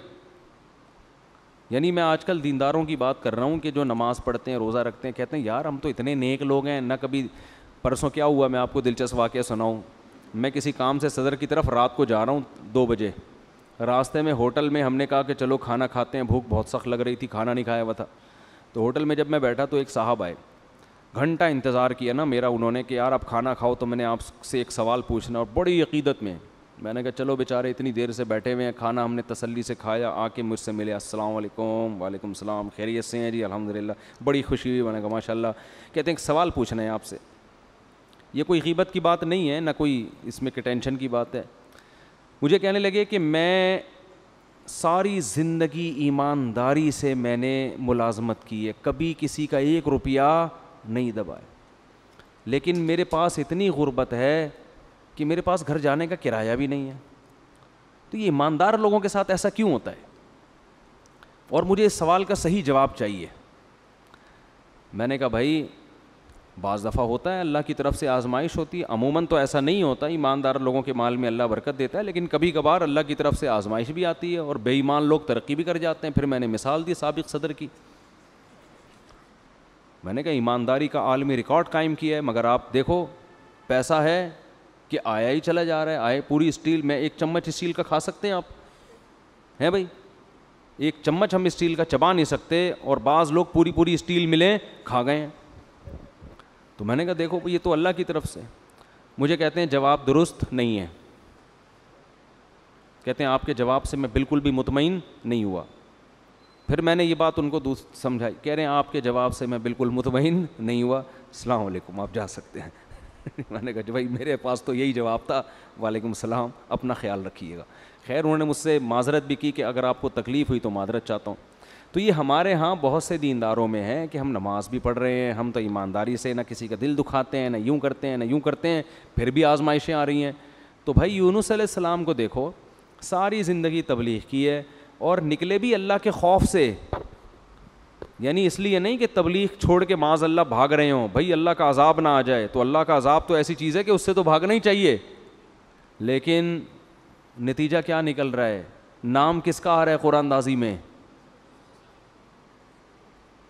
یعنی میں آج کل دینداروں کی بات کر رہا ہوں کہ جو نماز پڑھتے ہیں, روزہ رکھتے ہیں, کہتے ہیں یار ہم تو اتنے نیک لوگ ہیں, نہ کبھی. پرسوں کیا ہوا, میں آپ کو دلچسپ واقعہ سناؤں. میں کسی کام سے صدر کی طرف رات کو جا رہا ہوں 2 بجے, راستے میں ہوٹل میں ہم نے کہا کہ چلو کھانا کھاتے ہیں, بھوک بہت سخت لگ رہی تھی, کھانا نہیں کھایا ہوا تھا. تو ہوٹل میں جب میں بیٹھا تو ایک صاحب آئے, گھنٹہ انتظار کیا نا میرا انہوں نے کہ یار آپ کھانا کھاؤ تو میں نے آپ سے ایک سوال پوچھنا, اور بڑی عقیدت میں نے کہا چلو بیچارے اتنی دیر سے بیٹھے ہوئے ہیں, کھانا ہم نے تسلی سے کھایا, آ کے مجھ سے ملے, السلام علیکم. وعلیکم السلام, خیریت سے ہیں جی, الحمدللہ. بڑی خوشی ہوئی, میں نے کہا ماشاء اللہ. کہتے ہیں ایک سوال پوچھنا ہے آپ سے. یہ کوئی غیبت کی بات نہیں ہے, نہ کوئی اس میں ٹینشن کی بات ہے. مجھے کہنے لگے کہ میں ساری زندگی ایمانداری سے میں نے ملازمت کی ہے, کبھی کسی کا 1 روپیہ نہیں دبایا, لیکن میرے پاس اتنی غربت ہے کہ میرے پاس گھر جانے کا کرایہ بھی نہیں ہے. تو یہ ایماندار لوگوں کے ساتھ ایسا کیوں ہوتا ہے؟ اور مجھے اس سوال کا صحیح جواب چاہیے. میں نے کہا بھائی بعض دفعہ ہوتا ہے, اللہ کی طرف سے آزمائش ہوتی ہے, عموماً تو ایسا نہیں ہوتا, ایماندار لوگوں کے مال میں اللہ برکت دیتا ہے, لیکن کبھی کبھار اللہ کی طرف سے آزمائش بھی آتی ہے اور بے ایمان لوگ ترقی بھی کر جاتے ہیں. پھر میں نے مثال دی سابق صدر کی. میں نے کہا ایمانداری کا عالمی ریکارڈ قائم کیا ہے, مگر آپ دیکھو پیسہ ہے کہ آیا ہی چلا جا رہا ہے. آئے پوری اسٹیل میں 1 چمچ اسٹیل کا کھا سکتے ہیں آپ, ہیں بھائی؟ 1 چمچ ہم اسٹیل کا چبا نہیں سکتے, اور بعض لوگ پوری اسٹیل ملیں کھا گئے ہیں. تو میں نے کہا دیکھو یہ تو اللہ کی طرف سے. مجھے کہتے ہیں جواب درست نہیں ہے. کہتے ہیں آپ کے جواب سے میں بالکل بھی مطمئن نہیں ہوا. پھر میں نے یہ بات ان کو سمجھائی, کہہ رہے ہیں آپ کے جواب سے میں بالکل مطمئن نہیں ہوا, السلام علیکم, آپ جا سکتے ہیں. میں نے کہا بھائی میرے پاس تو یہی جواب تھا, وعلیکم السلام, اپنا خیال رکھیے گا. خیر انہوں نے مجھ سے معذرت بھی کی کہ اگر آپ کو تکلیف ہوئی تو معذرت چاہتا ہوں. تو یہ ہمارے ہاں بہت سے دینداروں میں ہے کہ ہم نماز بھی پڑھ رہے ہیں, ہم تو ایمانداری سے نہ کسی کا دل دکھاتے ہیں, نہ یوں کرتے ہیں نہ یوں کرتے ہیں, پھر بھی آزمائشیں آ رہی ہیں. تو بھائی یونس علیہ السلام کو دیکھو, ساری زندگی تبلیغ کی ہے اور نکلے بھی اللہ کے خوف سے. یعنی اس لیے نہیں کہ تبلیغ چھوڑ کے معاذ اللہ بھاگ رہے ہوں, بھائی اللہ کا عذاب نہ آ جائے. تو اللہ کا عذاب تو ایسی چیز ہے کہ اس سے تو بھاگنا ہی چاہیے, لیکن نتیجہ کیا نکل رہا ہے؟ نام کس کا آ رہا ہے قرآن اندازی میں؟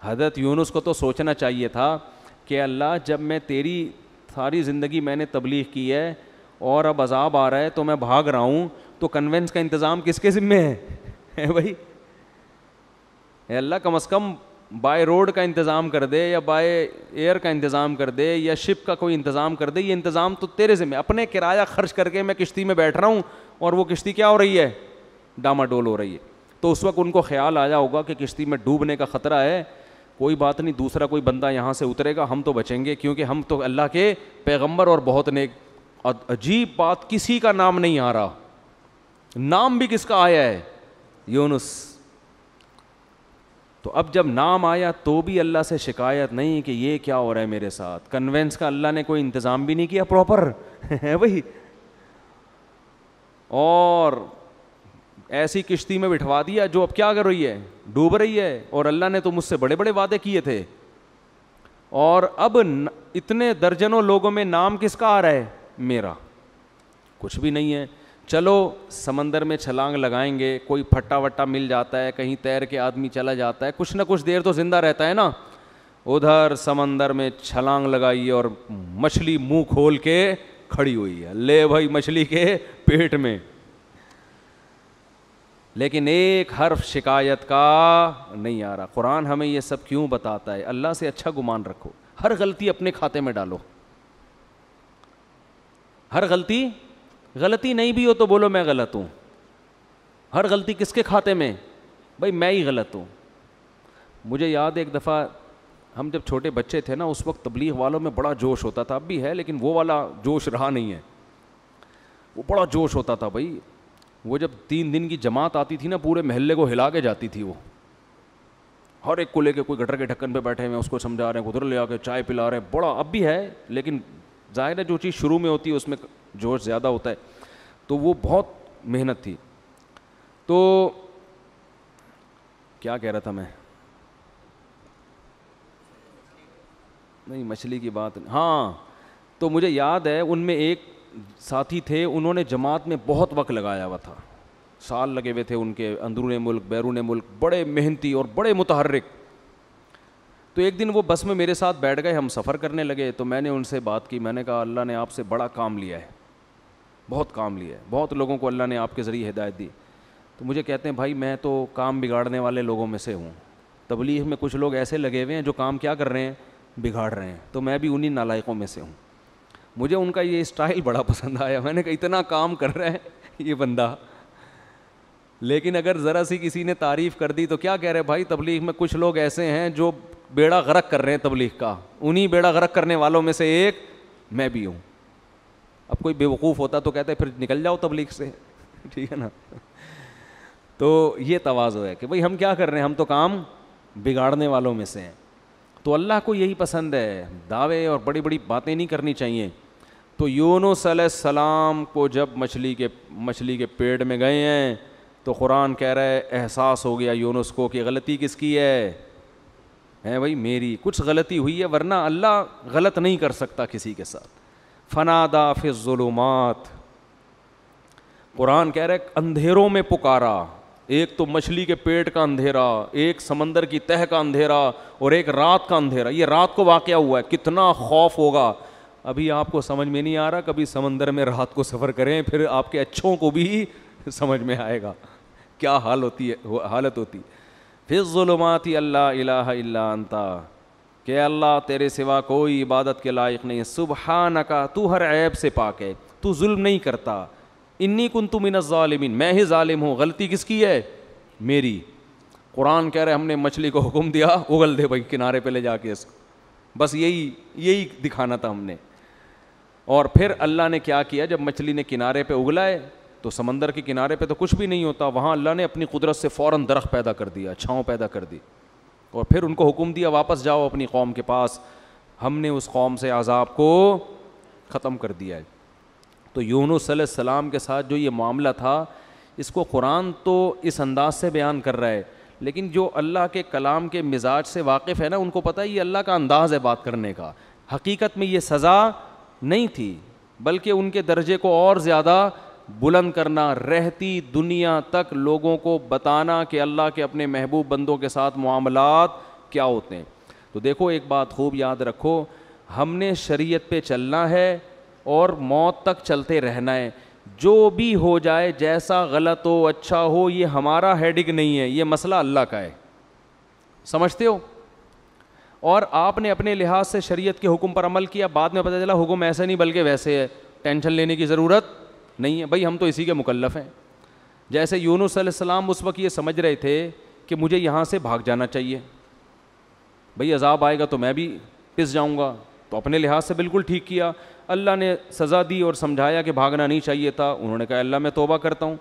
حضرت یونس کو تو سوچنا چاہیے تھا کہ اللہ جب میں تیری ساری زندگی میں نے تبلیغ کی ہے اور اب عذاب آ رہا ہے تو میں بھاگ رہا ہوں, تو کنوینس کا انتظام کس کے ذمہ ہے بھائی؟ اے اللہ کم از کم بائی روڈ کا انتظام کر دے, یا بائی ایئر کا انتظام کر دے, یا شپ کا کوئی انتظام کر دے. یہ انتظام تو تیرے ذمہ. اپنے کرایہ خرچ کر کے میں کشتی میں بیٹھ رہا ہوں اور وہ کشتی کیا ہو رہی ہے؟ ڈاماڈول ہو رہی ہے. تو اس وقت ان کو خیال آیا ہوگا کہ کشتی میں ڈوبنے کا خطرہ ہے, کوئی بات نہیں, دوسرا کوئی بندہ یہاں سے اترے گا, ہم تو بچیں گے کیونکہ ہم تو اللہ کے پیغمبر اور بہت نیک. عجیب بات, کسی کا نام نہیں آ رہا. نام بھی کس کا آیا ہے؟ یونس. تو اب جب نام آیا تو بھی اللہ سے شکایت نہیں کہ یہ کیا ہو رہا ہے میرے ساتھ. کنوینس کا اللہ نے کوئی انتظام بھی نہیں کیا پراپر ہے بھائی, اور ایسی کشتی میں بٹھوا دیا جو اب کیا کر رہی ہے, ڈوب رہی ہے. اور اللہ نے تو مجھ سے بڑے بڑے وعدے کیے تھے, اور اب اتنے درجنوں لوگوں میں نام کس کا آ رہا ہے, میرا. کچھ بھی نہیں ہے. چلو سمندر میں چھلانگ لگائیں گے, کوئی پھٹا وٹا مل جاتا ہے, کہیں تیر کے آدمی چلا جاتا ہے, کچھ نہ کچھ دیر تو زندہ رہتا ہے نا. ادھر سمندر میں چھلانگ لگائی اور مچھلی منہ کھول کے کھڑی ہوئی ہے, لے بھائی مچھلی کے پیٹ میں. لیکن ایک حرف شکایت کا نہیں آ رہا. قرآن ہمیں یہ سب کیوں بتاتا ہے؟ اللہ سے اچھا گمان رکھو, ہر غلطی اپنے کھاتے میں ڈالو. ہر غلطی نہیں بھی ہو تو بولو میں غلط ہوں. ہر غلطی کس کے کھاتے میں؟ بھائی میں ہی غلط ہوں. مجھے یاد ہے ایک دفعہ ہم جب چھوٹے بچے تھے نا, اس وقت تبلیغ والوں میں بڑا جوش ہوتا تھا, اب بھی ہے لیکن وہ والا جوش رہا نہیں ہے. وہ بڑا جوش ہوتا تھا بھائی. وہ جب 3 دن کی جماعت آتی تھی نا, پورے محلے کو ہلا کے جاتی تھی. وہ ہر ایک کو لے کے, کوئی گٹر کے ڈھکن پہ بیٹھے ہوئے اس کو سمجھا رہے ہیں, ادھر لے آ کے چائے پلا رہے ہیں. بڑا اب بھی ہے لیکن ظاہر ہے جو چیز شروع میں ہوتی ہے اس میں جوش زیادہ ہوتا ہے. تو وہ بہت محنت تھی. تو کیا کہہ رہا تھا میں, نہیں مچھلی کی بات, ہاں. تو مجھے یاد ہے ان میں ایک ساتھی تھے, انہوں نے جماعت میں بہت وقت لگایا ہوا تھا, سال لگے ہوئے تھے ان کے, اندرون ملک بیرون ملک, بڑے محنتی اور بڑے متحرک. تو ایک دن وہ بس میں میرے ساتھ بیٹھ گئے, ہم سفر کرنے لگے. تو میں نے ان سے بات کی, میں نے کہا اللہ نے آپ سے بڑا کام لیا ہے, بہت کام لیا ہے, بہت لوگوں کو اللہ نے آپ کے ذریعے ہدایت دی. تو مجھے کہتے ہیں بھائی میں تو کام بگاڑنے والے لوگوں میں سے ہوں. تبلیغ میں کچھ لوگ ایسے لگے ہوئے ہیں جو کام کیا کر رہے ہیں, بگاڑ رہے ہیں. تو میں بھی انہی نالائقوں میں سے ہوں. مجھے ان کا یہ اسٹائل بڑا پسند آیا. میں نے کہا اتنا کام کر رہا ہے یہ بندہ, لیکن اگر ذرا سی کسی نے تعریف کر دی تو کیا کہہ رہے بھائی, تبلیغ میں کچھ لوگ ایسے ہیں جو بیڑا غرق کر رہے ہیں تبلیغ کا, انہی بیڑا غرق کرنے والوں میں سے ایک میں بھی ہوں. اب کوئی بے وقوف ہوتا تو کہتے پھر نکل جاؤ تبلیغ سے, ٹھیک ہے نا. تو یہ تواضع ہے کہ بھائی ہم کیا کر رہے ہیں, ہم تو کام بگاڑنے والوں میں سے ہیں. تو اللہ کو یہی پسند ہے, دعوے اور بڑی بڑی باتیں نہیں کرنی چاہیے. تو یونس علیہ السلام کو جب مچھلی کے پیٹ میں گئے ہیں تو قرآن کہہ رہا ہے احساس ہو گیا یونس کو کہ غلطی کس کی ہے بھائی میری. کچھ غلطی ہوئی ہے, ورنہ اللہ غلط نہیں کر سکتا کسی کے ساتھ. فنادا فی الظلمات, قرآن کہہ رہا ہے اندھیروں میں پکارا. ایک تو مچھلی کے پیٹ کا اندھیرا, ایک سمندر کی تہ کا اندھیرا, اور ایک رات کا اندھیرا. یہ رات کو واقعہ ہوا ہے, کتنا خوف ہوگا. ابھی آپ کو سمجھ میں نہیں آ رہا, کبھی سمندر میں رات کو سفر کریں, پھر آپ کے اچھوں کو بھی سمجھ میں آئے گا کیا حالت ہوتی. فی الظلمات اللہ الہ الا انت, کہ اللہ تیرے سوا کوئی عبادت کے لائق نہیں. سبحانک, تو ہر عیب سے پاک ہے, تو ظلم نہیں کرتا. انی کنت من الظالمین, میں ہی ظالم ہوں. غلطی کس کی ہے, میری. قرآن کہہ رہے ہم نے مچھلی کو حکم دیا اگل دے بھائی کنارے پہ لے جا کے اس کو, بس یہی دکھانا تھا ہم نے. اور پھر اللہ نے کیا کیا, جب مچھلی نے کنارے پہ اگلائے تو سمندر کے کنارے پہ تو کچھ بھی نہیں ہوتا, وہاں اللہ نے اپنی قدرت سے فوراً درخت پیدا کر دیا, چھاؤں پیدا کر دی, اور پھر ان کو حکم دیا واپس جاؤ اپنی قوم کے پاس. ہم نے اس قوم سے عذاب کو ختم کر دیا ہے. تو یونس علیہ السلام کے ساتھ جو یہ معاملہ تھا, اس کو قرآن تو اس انداز سے بیان کر رہا ہے, لیکن جو اللہ کے کلام کے مزاج سے واقف ہے نا, ان کو پتہ ہے یہ اللہ کا انداز ہے بات کرنے کا. حقیقت میں یہ سزا نہیں تھی, بلکہ ان کے درجے کو اور زیادہ بلند کرنا, رہتی دنیا تک لوگوں کو بتانا کہ اللہ کے اپنے محبوب بندوں کے ساتھ معاملات کیا ہوتے ہیں. تو دیکھو ایک بات خوب یاد رکھو, ہم نے شریعت پہ چلنا ہے اور موت تک چلتے رہنا ہے. جو بھی ہو جائے, جیسا غلط ہو اچھا ہو, یہ ہمارا ہیڈک نہیں ہے, یہ مسئلہ اللہ کا ہے. سمجھتے ہو؟ اور آپ نے اپنے لحاظ سے شریعت کے حکم پر عمل کیا, بعد میں پتہ چلا حکم ایسے نہیں بلکہ ویسے ہے, ٹینشن لینے کی ضرورت نہیں ہے. بھائی ہم تو اسی کے مکلف ہیں. جیسے یونس علیہ السلام اس وقت یہ سمجھ رہے تھے کہ مجھے یہاں سے بھاگ جانا چاہیے, بھائی عذاب آئے گا تو میں بھی پس جاؤں گا, تو اپنے لحاظ سے بالکل ٹھیک کیا. اللہ نے سزا دی اور سمجھایا کہ بھاگنا نہیں چاہیے تھا, انہوں نے کہا اللہ میں توبہ کرتا ہوں.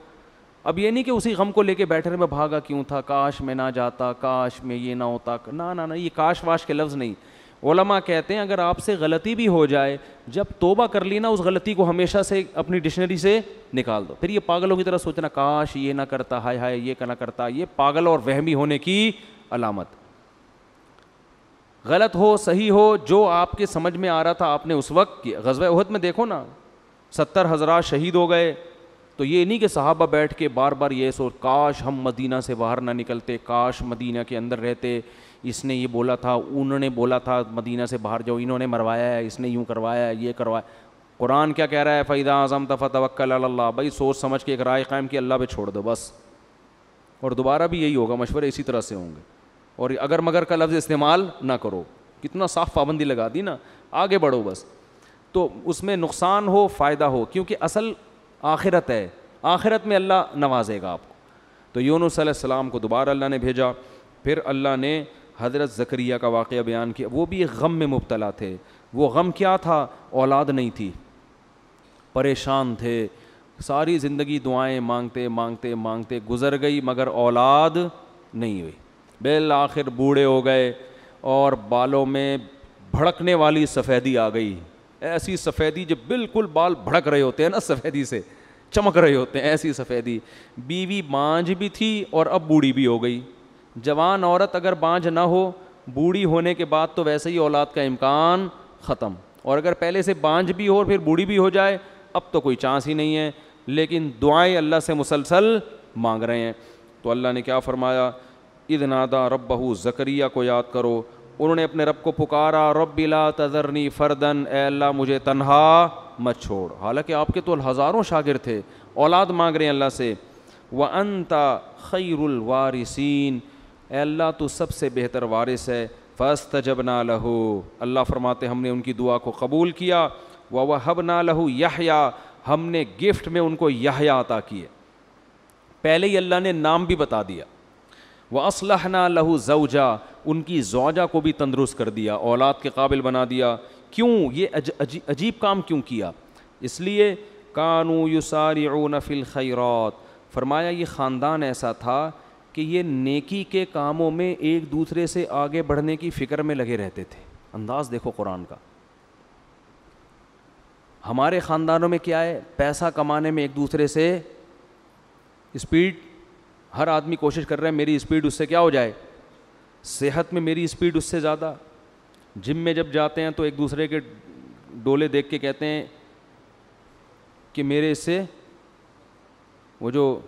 اب یہ نہیں کہ اسی غم کو لے کے بیٹھے رہے میں بھاگا کیوں تھا, کاش میں نہ جاتا, کاش میں یہ نہ ہوتا. نہ, یہ کاش واش کے لفظ نہیں. علماء کہتے ہیں اگر آپ سے غلطی بھی ہو جائے, جب توبہ کر لی نا, اس غلطی کو ہمیشہ سے اپنی ڈکشنری سے نکال دو. پھر یہ پاگلوں کی طرح سوچنا کاش یہ نہ کرتا, ہائے ہائے یہ نہ کرتا, یہ پاگل اور وہمی ہونے کی علامت. غلط ہو صحیح ہو, جو آپ کے سمجھ میں آ رہا تھا آپ نے اس وقت کیا. غزوہ احد میں دیکھو نا 70,000 شہید ہو گئے, تو یہ نہیں کہ صحابہ بیٹھ کے بار بار یہ سوچ کاش ہم مدینہ سے باہر نہ نکلتے, کاش مدینہ کے اندر رہتے, اس نے یہ بولا تھا, انہوں نے بولا تھا مدینہ سے باہر جاؤ, انہوں نے مروایا ہے, اس نے یوں کروایا ہے, یہ کروایا. قرآن کیا کہہ رہا ہے, فَإِذَا عَزَمْتَ فَتَوَكَّلْ عَلَى اللَّهِ. بھائی سوچ سمجھ کے ایک رائے قائم کی, اللہ پہ چھوڑ دو بس. اور دوبارہ بھی یہی ہوگا, مشورے اسی طرح سے ہوں گے. اور اگر مگر کا لفظ استعمال نہ کرو. کتنا صاف پابندی لگا دی نا, آگے بڑھو بس. تو اس میں نقصان ہو فائدہ ہو, کیونکہ اصل آخرت ہے, آخرت میں اللہ نوازے گا آپ کو. تو یونس علیہ السلام کو دوبارہ اللہ نے بھیجا. پھر اللہ نے حضرت زکریا کا واقعہ بیان کیا. وہ بھی ایک غم میں مبتلا تھے. وہ غم کیا تھا؟ اولاد نہیں تھی, پریشان تھے, ساری زندگی دعائیں مانگتے مانگتے مانگتے گزر گئی, مگر اولاد نہیں ہوئی. بالآخر بوڑھے ہو گئے اور بالوں میں بھڑکنے والی سفیدی آ گئی. ایسی سفیدی جو بالکل بال بھڑک رہے ہوتے ہیں نا, سفیدی سے چمک رہے ہوتے ہیں, ایسی سفیدی. بیوی بانجھ بھی تھی اور اب بوڑھی بھی ہو گئی. جوان عورت اگر بانجھ نہ ہو, بوڑھی ہونے کے بعد تو ویسے ہی اولاد کا امکان ختم. اور اگر پہلے سے بانجھ بھی ہو اور پھر بوڑھی بھی ہو جائے, اب تو کوئی چانس ہی نہیں ہے. لیکن دعائیں اللہ سے مسلسل مانگ رہے ہیں. تو اللہ نے کیا فرمایا, اذ نادا ربہ, زکریا کو یاد کرو, انہوں نے اپنے رب کو پکارا, رب لا تذرنی فردن, اے اللہ مجھے تنہا مت چھوڑ. حالانکہ آپ کے تو ہزاروں شاگرد تھے, اولاد مانگ رہے ہیں اللہ سے. وَأَنْتَ خَيْرُ الْوَارِثِينَ, اے اللہ تو سب سے بہتر وارث ہے. فَاسْتَجَبْنَا لَهُ, اللہ فرماتے ہم نے ان کی دعا کو قبول کیا. وَوَهَبْنَا لَهُ یحییٰ, ہم نے گفٹ میں ان کو یحییٰ عطا کیے. پہلے ہی اللہ نے نام بھی بتا دیا. وَأَصْلَحْنَا لَهُ زَوْجًا, ان کی زوجہ کو بھی تندرست کر دیا, اولاد کے قابل بنا دیا. کیوں یہ عجیب کام کیوں کیا؟ اس لیے کانوا یسارعون فی الخیرات, فرمایا یہ خاندان ایسا تھا کہ یہ نیکی کے کاموں میں ایک دوسرے سے آگے بڑھنے کی فکر میں لگے رہتے تھے. انداز دیکھو قرآن کا. ہمارے خاندانوں میں کیا ہے, پیسہ کمانے میں ایک دوسرے سے اسپیڈ, ہر آدمی کوشش کر رہا ہے میری اسپیڈ اس سے کیا ہو جائے, صحت میں میری اسپیڈ اس سے زیادہ. جم میں جب جاتے ہیں تو ایک دوسرے کے ڈولے دیکھ کے کہتے ہیں کہ میرے اس سے, وہ جو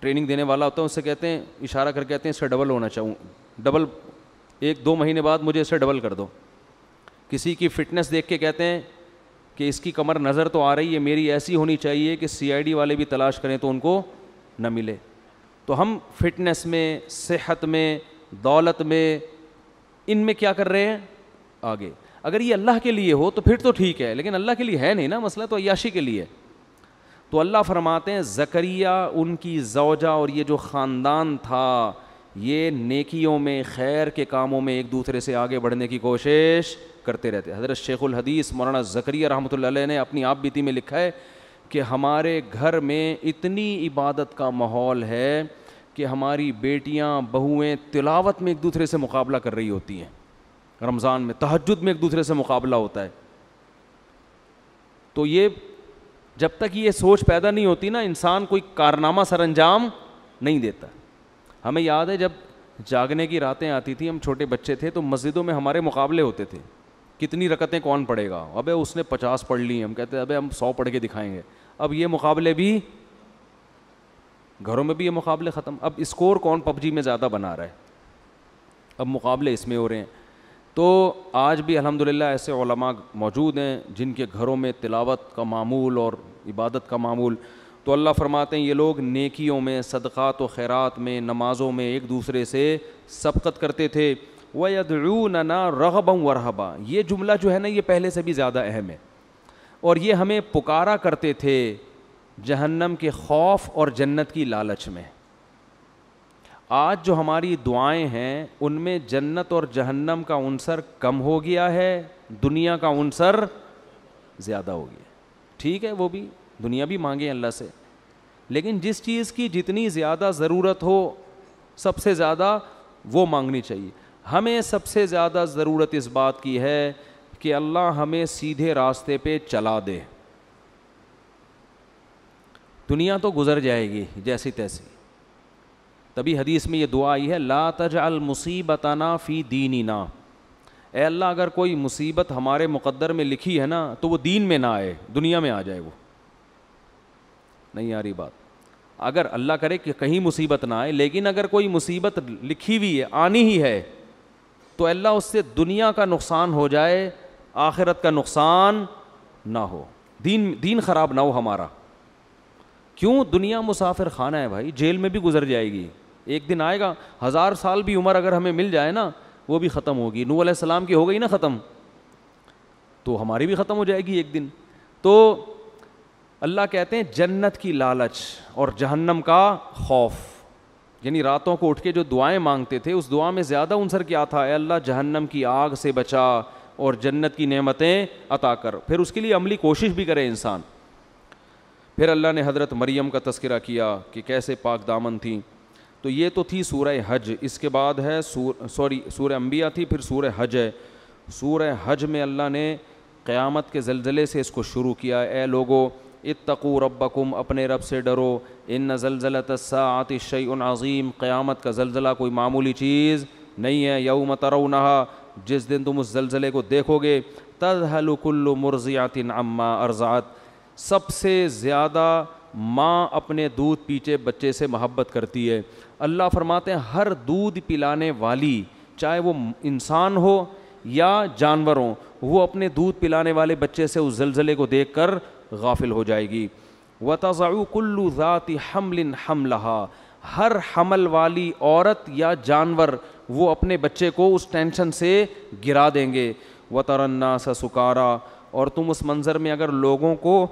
ٹریننگ دینے والا ہوتا ہے اس سے کہتے ہیں, اشارہ کر کہتے ہیں اس سے ڈبل ہونا چاہوں, ڈبل 1-2 مہینے بعد مجھے اس سے ڈبل کر دو. کسی کی فٹنس دیکھ کے کہتے ہیں کہ اس کی کمر نظر تو آ رہی ہے, میری ایسی ہونی چاہیے کہ CID والے بھی تلاش کریں تو ان کو نہ ملے. تو ہم فٹنس میں, صحت میں, دولت میں, ان میں کیا کر رہے ہیں آگے. اگر یہ اللہ کے لیے ہو تو پھر تو ٹھیک ہے, لیکن اللہ کے لیے ہے نہیں نا, مسئلہ تو عیاشی کے لیے. تو اللہ فرماتے ہیں زکریا, ان کی زوجہ اور یہ جو خاندان تھا, یہ نیکیوں میں, خیر کے کاموں میں ایک دوسرے سے آگے بڑھنے کی کوشش کرتے رہتے. حضرت شیخ الحدیث مولانا زکریا رحمۃ اللہ علیہ نے اپنی آپ بیتی میں لکھا ہے کہ ہمارے گھر میں اتنی عبادت کا ماحول ہے کہ ہماری بیٹیاں بہویں تلاوت میں ایک دوسرے سے مقابلہ کر رہی ہوتی ہیں. رمضان میں تہجد میں ایک دوسرے سے مقابلہ ہوتا ہے. تو یہ جب تک یہ سوچ پیدا نہیں ہوتی نا, انسان کوئی کارنامہ سر انجام نہیں دیتا. ہمیں یاد ہے جب جاگنے کی راتیں آتی تھیں, ہم چھوٹے بچے تھے, تو مسجدوں میں ہمارے مقابلے ہوتے تھے, کتنی رکعتیں کون پڑھے گا. ابے اس نے 50 پڑھ لی, ہم کہتے ہیں ابے ہم 100 پڑھ کے دکھائیں گے. اب یہ مقابلے بھی گھروں میں بھی, یہ مقابلے ختم. اب اسکور کون PUBG میں زیادہ بنا رہا ہے, اب مقابلے اس میں ہو رہے ہیں. تو آج بھی الحمدللہ ایسے علماء موجود ہیں جن کے گھروں میں تلاوت کا معمول اور عبادت کا معمول. تو اللہ فرماتے ہیں یہ لوگ نیکیوں میں, صدقات و خیرات میں, نمازوں میں ایک دوسرے سے سبقت کرتے تھے. وَيَدْعُونَنَا رَغَبًا وَرَهَبًا, یہ جملہ جو ہے نا یہ پہلے سے بھی زیادہ اہم ہے. اور یہ ہمیں پکارا کرتے تھے جہنم کے خوف اور جنت کی لالچ میں. آج جو ہماری دعائیں ہیں ان میں جنت اور جہنم کا عنصر کم ہو گیا ہے, دنیا کا عنصر زیادہ ہو گیا. ٹھیک ہے, وہ بھی دنیا بھی مانگے اللہ سے, لیکن جس چیز کی جتنی زیادہ ضرورت ہو سب سے زیادہ وہ مانگنی چاہیے. ہمیں سب سے زیادہ ضرورت اس بات کی ہے کہ اللہ ہمیں سیدھے راستے پہ چلا دے. دنیا تو گزر جائے گی جیسی تیسی. تبھی حدیث میں یہ دعا آئی ہے لا تجعل مصیبتنا فی دیننا. اے اللہ اگر کوئی مصیبت ہمارے مقدر میں لکھی ہے نا تو وہ دین میں نہ آئے, دنیا میں آ جائے. وہ نہیں آ رہی بات. اگر اللہ کرے کہ کہیں مصیبت نہ آئے, لیکن اگر کوئی مصیبت لکھی ہوئی ہے آنی ہی ہے تو اللہ اس سے دنیا کا نقصان ہو جائے, آخرت کا نقصان نہ ہو, دین خراب نہ ہو ہمارا. کیوں؟ دنیا مسافر خانہ ہے بھائی, جیل میں بھی گزر جائے گی, ایک دن آئے گا. 1000 سال بھی عمر اگر ہمیں مل جائے نا وہ بھی ختم ہوگی. نوح علیہ السلام کی ہو گئی نا ختم, تو ہماری بھی ختم ہو جائے گی ایک دن. تو اللہ کہتے ہیں جنت کی لالچ اور جہنم کا خوف, یعنی راتوں کو اٹھ کے جو دعائیں مانگتے تھے اس دعا میں زیادہ عنصر کیا تھا؟ اے اللہ جہنم کی آگ سے بچا اور جنت کی نعمتیں عطا کر. پھر اس کے لیے عملی کوشش بھی کرے انسان. پھر اللہ نے حضرت مریم کا تذکرہ کیا کہ کیسے پاک دامن تھیں. تو یہ تو تھی سورہ حج. اس کے بعد ہے سورہ انبیاء تھی, پھر سورہ حج ہے. سورہ حج میں اللہ نے قیامت کے زلزلے سے اس کو شروع کیا. اے لوگو اتقوا ربکم, اپنے رب سے ڈرو. ان زلزلۃ الساعۃ شیء عظیم, قیامت کا زلزلہ کوئی معمولی چیز نہیں ہے. یوم ترونھا, جس دن تم اس زلزلے کو دیکھو گے. تذہل کل مرضعۃ عما ارضعت, سب سے زیادہ ماں اپنے دودھ پیچھے بچے سے محبت کرتی ہے. اللہ فرماتے ہیں ہر دودھ پلانے والی, چاہے وہ انسان ہو یا جانور ہوں, وہ اپنے دودھ پلانے والے بچے سے اس زلزلے کو دیکھ کر غافل ہو جائے گی. وَتَضَعُ كُلُّ ذَاتِ حَمْلٍ حَمْلَهَا, ہر حمل والی عورت یا جانور وہ اپنے بچے کو اس ٹینشن سے گرا دیں گے. وَتَرَى النَّاسَ سُكَارَى, اور تم اس منظر میں اگر لوگوں کو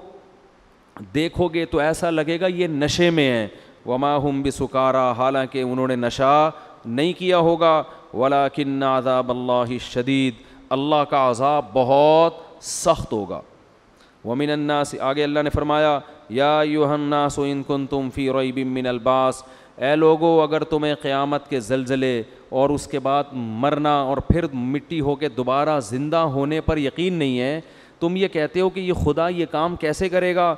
دیکھو گے تو ایسا لگے گا یہ نشے میں ہیں. وَمَا هُمْ بِسُكَارَى, حالانکہ انہوں نے نشہ نہیں کیا ہوگا. وَلَكِنَّ عَذَابَ اللَّهِ الشَّدِيدُ, اللہ کا عذاب بہت سخت ہوگا. وَمِنَ النَّاسِ, آگے اللہ نے فرمایا یا ایھا الناس ان کنتم فی ریب من البعث, اے لوگو اگر تمہیں قیامت کے زلزلے اور اس کے بعد مرنا اور پھر مٹی ہو کے دوبارہ زندہ ہونے پر یقین نہیں ہے, تم یہ کہتے ہو کہ یہ خدا یہ کام کیسے کرے گا.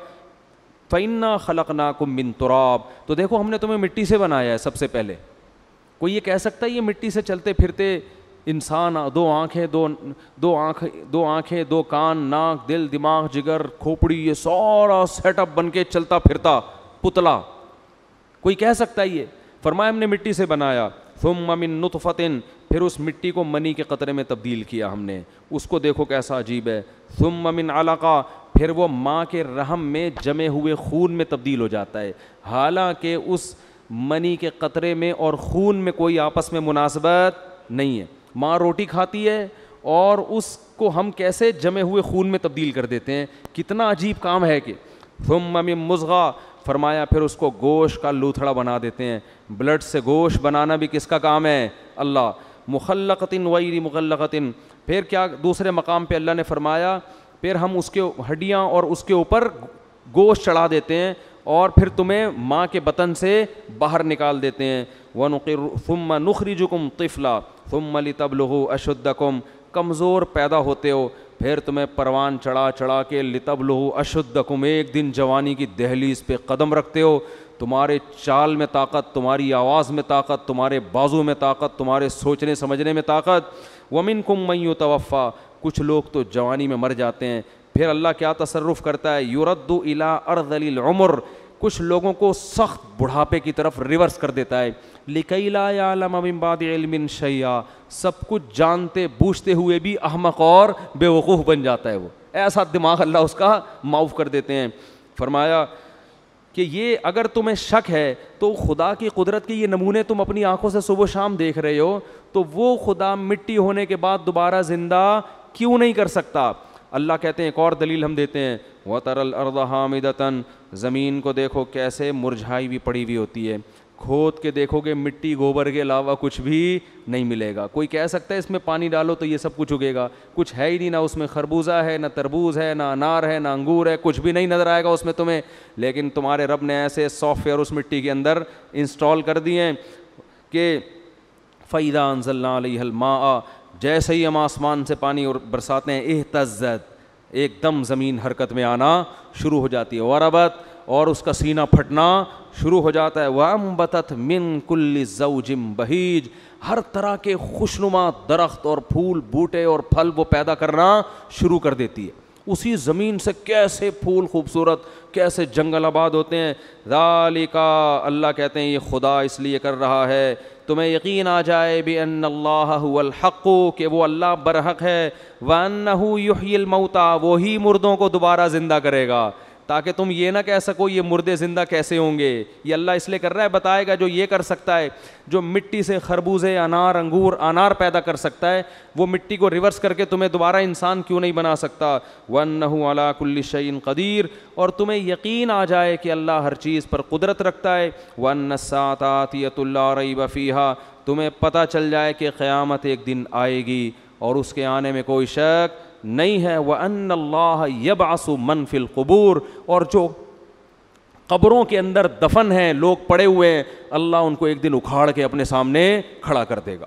فَإِنَّا خَلَقْنَاكُم مِّن تُرَابٍ, تو دیکھو ہم نے تمہیں مٹی سے بنایا ہے سب سے پہلے. کوئی یہ کہہ سکتا ہے یہ مٹی سے چلتے پھرتے انسان, دو آنکھیں دو کان, ناک, دل, دماغ, جگر, کھوپڑی, یہ سارا سیٹ اپ بن کے چلتا پھرتا پتلا, کوئی کہہ سکتا ہے یہ؟ فرمایا ہم نے مٹی سے بنایا. ثم من نطفۃ, پھر اس مٹی کو منی کے قطرے میں تبدیل کیا ہم نے, اس کو دیکھو کیسا عجیب ہے. ثم من علقہ, پھر وہ ماں کے رحم میں جمے ہوئے خون میں تبدیل ہو جاتا ہے, حالانکہ اس منی کے قطرے میں اور خون میں کوئی آپس میں مناسبت نہیں ہے. ماں روٹی کھاتی ہے اور اس کو ہم کیسے جمے ہوئے خون میں تبدیل کر دیتے ہیں, کتنا عجیب کام ہے کہ. ثم من مضغہ, فرمایا پھر اس کو گوشت کا لوتھڑا بنا دیتے ہیں. بلڈ سے گوشت بنانا بھی کس کا کام ہے؟ اللہ. مخلقۃ غیر مخلقۃ, پھر کیا دوسرے مقام پہ اللہ نے فرمایا پھر ہم اس کے ہڈیاں اور اس کے اوپر گوشت چڑھا دیتے ہیں اور پھر تمہیں ماں کے بطن سے باہر نکال دیتے ہیں. ثم نخرجکم طفلا ثم لتبلغوا اشدکم, کمزور پیدا ہوتے ہو پھر تمہیں پروان چڑھا کے لتبلغوا اشدکم, ایک دن جوانی کی دہلیز پہ قدم رکھتے ہو. تمہارے چال میں طاقت, تمہاری آواز میں طاقت, تمہارے بازو میں طاقت, تمہارے سوچنے سمجھنے میں طاقت. ومنکم من یتوفی, کچھ لوگ تو جوانی میں مر جاتے ہیں. پھر اللہ کیا تصرف کرتا ہے؟ یرد الی ارذل العمر, کچھ لوگوں کو سخت بڑھاپے کی طرف ریورس کر دیتا ہے. لکی لا یعلم من بعد علم شیئا, سب کچھ جانتے بوجھتے ہوئے بھی احمق اور بے وقوف بن جاتا ہے. وہ ایسا دماغ اللہ اس کا معاف کر دیتے ہیں. فرمایا کہ یہ اگر تمہیں شک ہے تو خدا کی قدرت کے یہ نمونے تم اپنی آنکھوں سے صبح و شام دیکھ رہے ہو, تو وہ خدا مٹی ہونے کے بعد دوبارہ زندہ کیوں نہیں کر سکتا؟ اللہ کہتے ہیں ایک اور دلیل ہم دیتے ہیں. وَتَرَى الْأَرْضَ حَامِدَةً, زمین کو دیکھو کیسے مرجھائی بھی پڑی ہوئی ہوتی ہے. کھود کے دیکھو گے مٹی گوبر کے علاوہ کچھ بھی نہیں ملے گا. کوئی کہہ سکتا ہے اس میں پانی ڈالو تو یہ سب کچھ اگے گا؟ کچھ ہے ہی نہیں, نہ اس میں خربوزہ ہے, نہ تربوز ہے, نہ انار ہے, نہ انگور ہے, کچھ بھی نہیں نظر آئے گا اس میں تمہیں. لیکن تمہارے رب نے ایسے سافٹ ویئر اس مٹی کے اندر انسٹال کر دیے ہیں کہ فَإِذَا أَنزَلْنَا عَلَيْهَا الْمَاءَ, جیسے ہی ہم آسمان سے پانی اور برساتے ہیں, اہتزت, ایک دم زمین حرکت میں آنا شروع ہو جاتی ہے, وربت, اور اس کا سینہ پھٹنا شروع ہو جاتا ہے, وَأَنبَتَتْ مِن كُلِّ زَوْجٍ بَهِيجٍ, ہر طرح کے خوشنما درخت اور پھول بوٹے اور پھل وہ پیدا کرنا شروع کر دیتی ہے. اسی زمین سے کیسے پھول خوبصورت, کیسے جنگل آباد ہوتے ہیں. ذالک, اللہ کہتے ہیں یہ خدا اس لیے کر رہا ہے تمہیں یقین آ جائے بِأَنَّ اللَّهَ هُوَ الْحَقُّ, کہ وہ اللہ برحق ہے, وَأَنَّهُ يُحْيِي الْمَوْتَى, وہی مردوں کو دوبارہ زندہ کرے گا, تاکہ تم یہ نہ کہہ سکو یہ مردے زندہ کیسے ہوں گے. یہ اللہ اس لیے کر رہا ہے, بتائے گا جو یہ کر سکتا ہے, جو مٹی سے خربوزے, انار, انگور, انار پیدا کر سکتا ہے, وہ مٹی کو ریورس کر کے تمہیں دوبارہ انسان کیوں نہیں بنا سکتا. وَأَنَّهُ عَلَىٰ كُلِّ شَيْءٍ قَدِيرٌ, اور تمہیں یقین آ جائے کہ اللہ ہر چیز پر قدرت رکھتا ہے. وَأَنَّ السَّاعَةَ آتِيَةٌ لَا رَيْبَ فِيهَا, تمہیں پتہ چل جائے کہ قیامت ایک دن آئے گی اور اس کے آنے میں کوئی شک نہیں ہے. وَأَنَّ اللَّهَ يَبْعَثُ مَن فِي الْقُبُورِ, اور جو قبروں کے اندر دفن ہیں, لوگ پڑے ہوئے ہیں, اللہ ان کو ایک دن اکھاڑ کے اپنے سامنے کھڑا کر دے گا.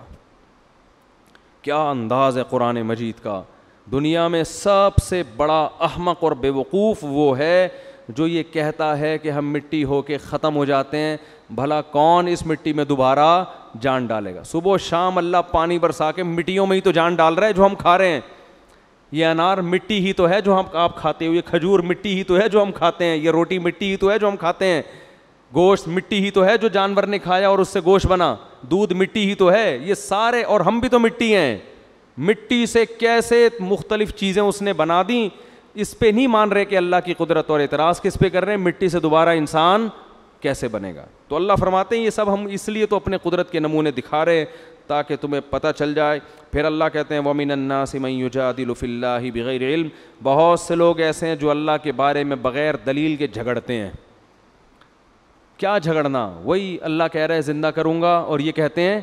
کیا انداز ہے قرآن مجید کا. دنیا میں سب سے بڑا احمق اور بے وقوف وہ ہے جو یہ کہتا ہے کہ ہم مٹی ہو کے ختم ہو جاتے ہیں. بھلا کون اس مٹی میں دوبارہ جان ڈالے گا؟ صبح و شام اللہ پانی برسا کے مٹیوں میں ہی تو جان ڈال رہا ہے جو ہم کھا رہے ہیں. یہ انار مٹی ہی تو ہے جو آپ کھاتے ہو, یہ کھجور مٹی ہی تو ہے جو ہم کھاتے ہیں, یہ روٹی مٹی ہی تو ہے جو ہم کھاتے ہیں, گوشت مٹی ہی تو ہے جو جانور نے کھایا اور اس سے گوشت بنا, دودھ مٹی ہی تو ہے, یہ سارے, اور ہم بھی تو مٹی ہیں. مٹی سے کیسے مختلف چیزیں اس نے بنا دیں, اس پہ نہیں مان رہے کہ اللہ کی قدرت, اور اعتراض کس پہ کر رہے ہیں, مٹی سے دوبارہ انسان کیسے بنے گا. تو اللہ فرماتے ہیں یہ سب ہم اس لیے تو اپنے قدرت کے نمونے دکھا رہے ہیں تاکہ تمہیں پتہ چل جائے. پھر اللہ کہتے ہیں وَمِنَ النَّاسِ مَن يُجَادِلُ فِي اللَّهِ بِغَيْرِ عِلْمٍ, بہت سے لوگ ایسے ہیں جو اللہ کے بارے میں بغیر دلیل کے جھگڑتے ہیں. کیا جھگڑنا؟ وہی اللہ کہہ رہا ہے زندہ کروں گا اور یہ کہتے ہیں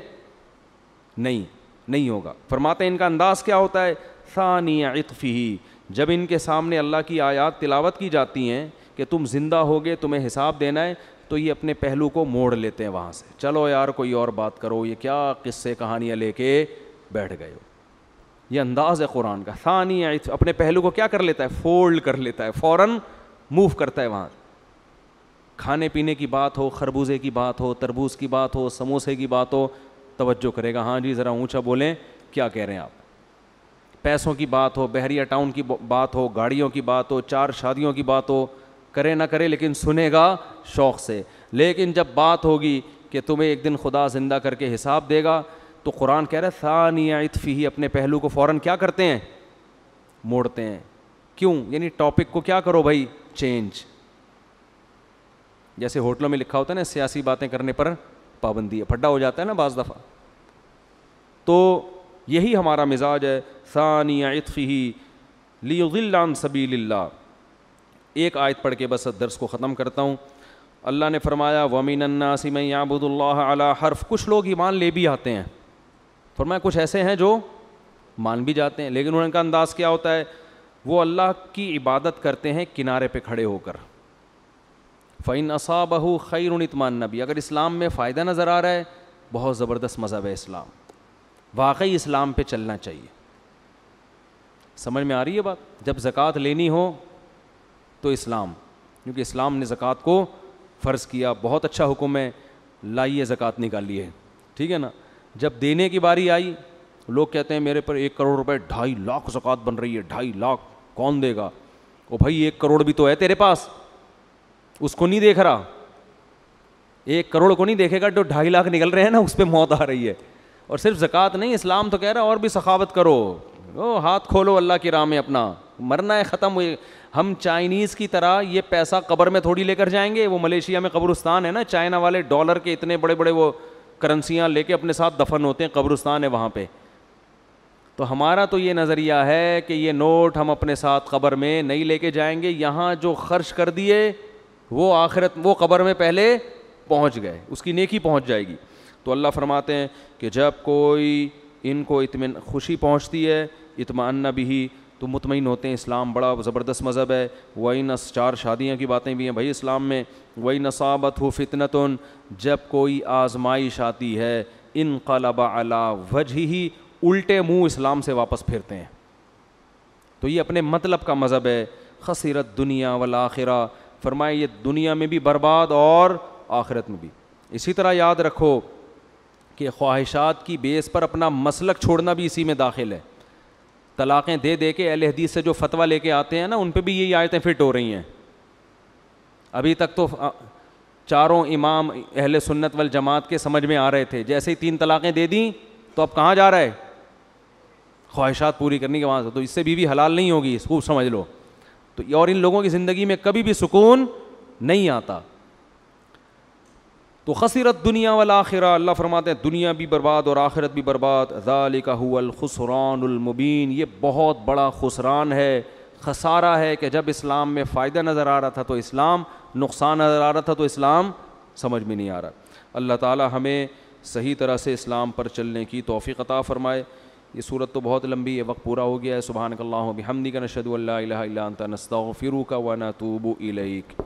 نہیں ہوگا. فرماتے ہیں ان کا انداز کیا ہوتا ہے, ثانی عطفہ, جب ان کے سامنے اللہ کی آیات تلاوت کی جاتی ہیں کہ تم زندہ ہوگے, تمہیں حساب دینا ہے, تو یہ اپنے پہلو کو موڑ لیتے ہیں وہاں سے. چلو یار کوئی اور بات کرو, یہ کیا قصے کہانیاں لے کے بیٹھ گئے ہو. یہ انداز ہے قرآن کا. ثانی عطف, اپنے پہلو کو کیا کر لیتا ہے, فولڈ کر لیتا ہے, فوراً موو کرتا ہے وہاں. کھانے پینے کی بات ہو, خربوزے کی بات ہو, تربوز کی بات ہو, سموسے کی بات ہو, توجہ کرے گا, ہاں جی ذرا اونچا بولیں کیا کہہ رہے ہیں آپ. پیسوں کی بات ہو, بحریہ ٹاؤن کی بات ہو, گاڑیوں کی بات ہو, 4 شادیوں کی بات ہو, کرے نہ کرے لیکن سنے گا شوق سے. لیکن جب بات ہوگی کہ تمہیں ایک دن خدا زندہ کر کے حساب دے گا, تو قرآن کہہ رہا ہے ثانی عطفہ, اپنے پہلو کو فوراً کیا کرتے ہیں, موڑتے ہیں. کیوں؟ یعنی ٹاپک کو کیا کرو بھائی, چینج. جیسے ہوٹلوں میں لکھا ہوتا ہے نا سیاسی باتیں کرنے پر پابندی ہے, پھڈا ہو جاتا ہے نا بعض دفعہ. تو یہی ہمارا مزاج ہے. ثانی عطفہ لیضل عن سبیل اللہ. ایک آیت پڑھ کے بس درس کو ختم کرتا ہوں. اللہ نے فرمایا وَمِنَ النَّاسِ مَن يَعْبُدُ اللَّهَ عَلَىٰ حَرْفٍ, کچھ لوگ ایمان لے بھی آتے ہیں. فرمایا کچھ ایسے ہیں جو مان بھی جاتے ہیں, لیکن ان کا انداز کیا ہوتا ہے, وہ اللہ کی عبادت کرتے ہیں کنارے پہ کھڑے ہو کر. فَإِنْ أَصَابَهُ خَيْرٌ اطمأنَّ بِهِ, اگر اسلام میں فائدہ نظر آ رہا ہے, بہت زبردست مذہب ہے اسلام, واقعی اسلام پہ چلنا چاہیے. سمجھ میں آ رہی ہے بات؟ جب زکوٰۃ لینی ہو تو اسلام, کیونکہ اسلام نے زکوٰۃ کو فرض کیا, بہت اچھا حکم ہے, لائیے زکوٰۃ نکالیے, ٹھیک ہے نا. جب دینے کی باری آئی, لوگ کہتے ہیں میرے پر 1 کروڑ روپے 2.5 لاکھ زکوٰۃ بن رہی ہے, 2.5 لاکھ کون دے گا؟ او بھائی 1 کروڑ بھی تو ہے تیرے پاس, اس کو نہیں دیکھ رہا, 1 کروڑ کو نہیں دیکھے گا, جو 2.5 لاکھ نکل رہے ہیں نا اس پہ موت آ رہی ہے. اور صرف زکوٰۃ نہیں, اسلام تو کہہ رہا ہے اور بھی سخاوت کرو, ہاتھ کھولو اللہ کی راہ میں, اپنا مرنا ہے ختم ہوئے. ہم چائنیز کی طرح یہ پیسہ قبر میں تھوڑی لے کر جائیں گے. وہ ملیشیا میں قبرستان ہے نا, چائنا والے ڈالر کے اتنے بڑے بڑے وہ کرنسیاں لے کے اپنے ساتھ دفن ہوتے ہیں, قبرستان ہے وہاں پہ. تو ہمارا تو یہ نظریہ ہے کہ یہ نوٹ ہم اپنے ساتھ قبر میں نہیں لے کے جائیں گے. یہاں جو خرچ کر دیے وہ آخرت, وہ قبر میں پہلے پہنچ گئے, اس کی نیکی پہنچ جائے گی. تو اللہ فرماتے ہیں کہ جب کوئی ان کو خوشی پہنچتی ہے, اطمئن بھی, تو مطمئن ہوتے ہیں. اسلام بڑا زبردست مذہب ہے. وَإِنَّ 4 شادیاں کی باتیں بھی ہیں بھائی اسلام میں. وَإِنْ أَصَابَتْهُ فِتْنَةٌ, جب کوئی آزمائش آتی ہے, انقلب علی وجہہ, الٹے منہ اسلام سے واپس پھرتے ہیں. تو یہ اپنے مطلب کا مذہب ہے. خسرت دنیا والآخرہ, فرمائے یہ دنیا میں بھی برباد اور آخرت میں بھی. اسی طرح یاد رکھو کہ خواہشات کی بیس پر اپنا مسلک چھوڑنا بھی اسی میں داخل ہے. طلاقیں دے دے کے اہل حدیث سے جو فتویٰ لے کے آتے ہیں نا, ان پہ بھی یہی آیتیں فٹ ہو رہی ہیں. ابھی تک تو چاروں امام اہل سنت والجماعت کے سمجھ میں آ رہے تھے, جیسے ہی 3 طلاقیں دے دیں تو اب کہاں جا رہا ہے, خواہشات پوری کرنے کے وہاں سے. تو اس سے بیوی حلال نہیں ہوگی, اس کو سمجھ لو. تو اور ان لوگوں کی زندگی میں کبھی بھی سکون نہیں آتا. تو خسرت دنیا والآخرہ, اللہ فرماتے ہیں دنیا بھی برباد اور آخرت بھی برباد. ذالک هو الخسران المبین, یہ بہت بڑا خسران ہے, خسارہ ہے کہ جب اسلام میں فائدہ نظر آ رہا تھا تو اسلام, نقصان نظر آ رہا تھا تو اسلام سمجھ میں نہیں آ رہا. اللہ تعالی ہمیں صحیح طرح سے اسلام پر چلنے کی توفیق عطا فرمائے. یہ صورت تو بہت لمبی ہے, وقت پورا ہو گیا ہے. سبحانک اللہم و بحمدک, نشہد ان لا الہ الا انت, نستغفرک و نتوب الیک.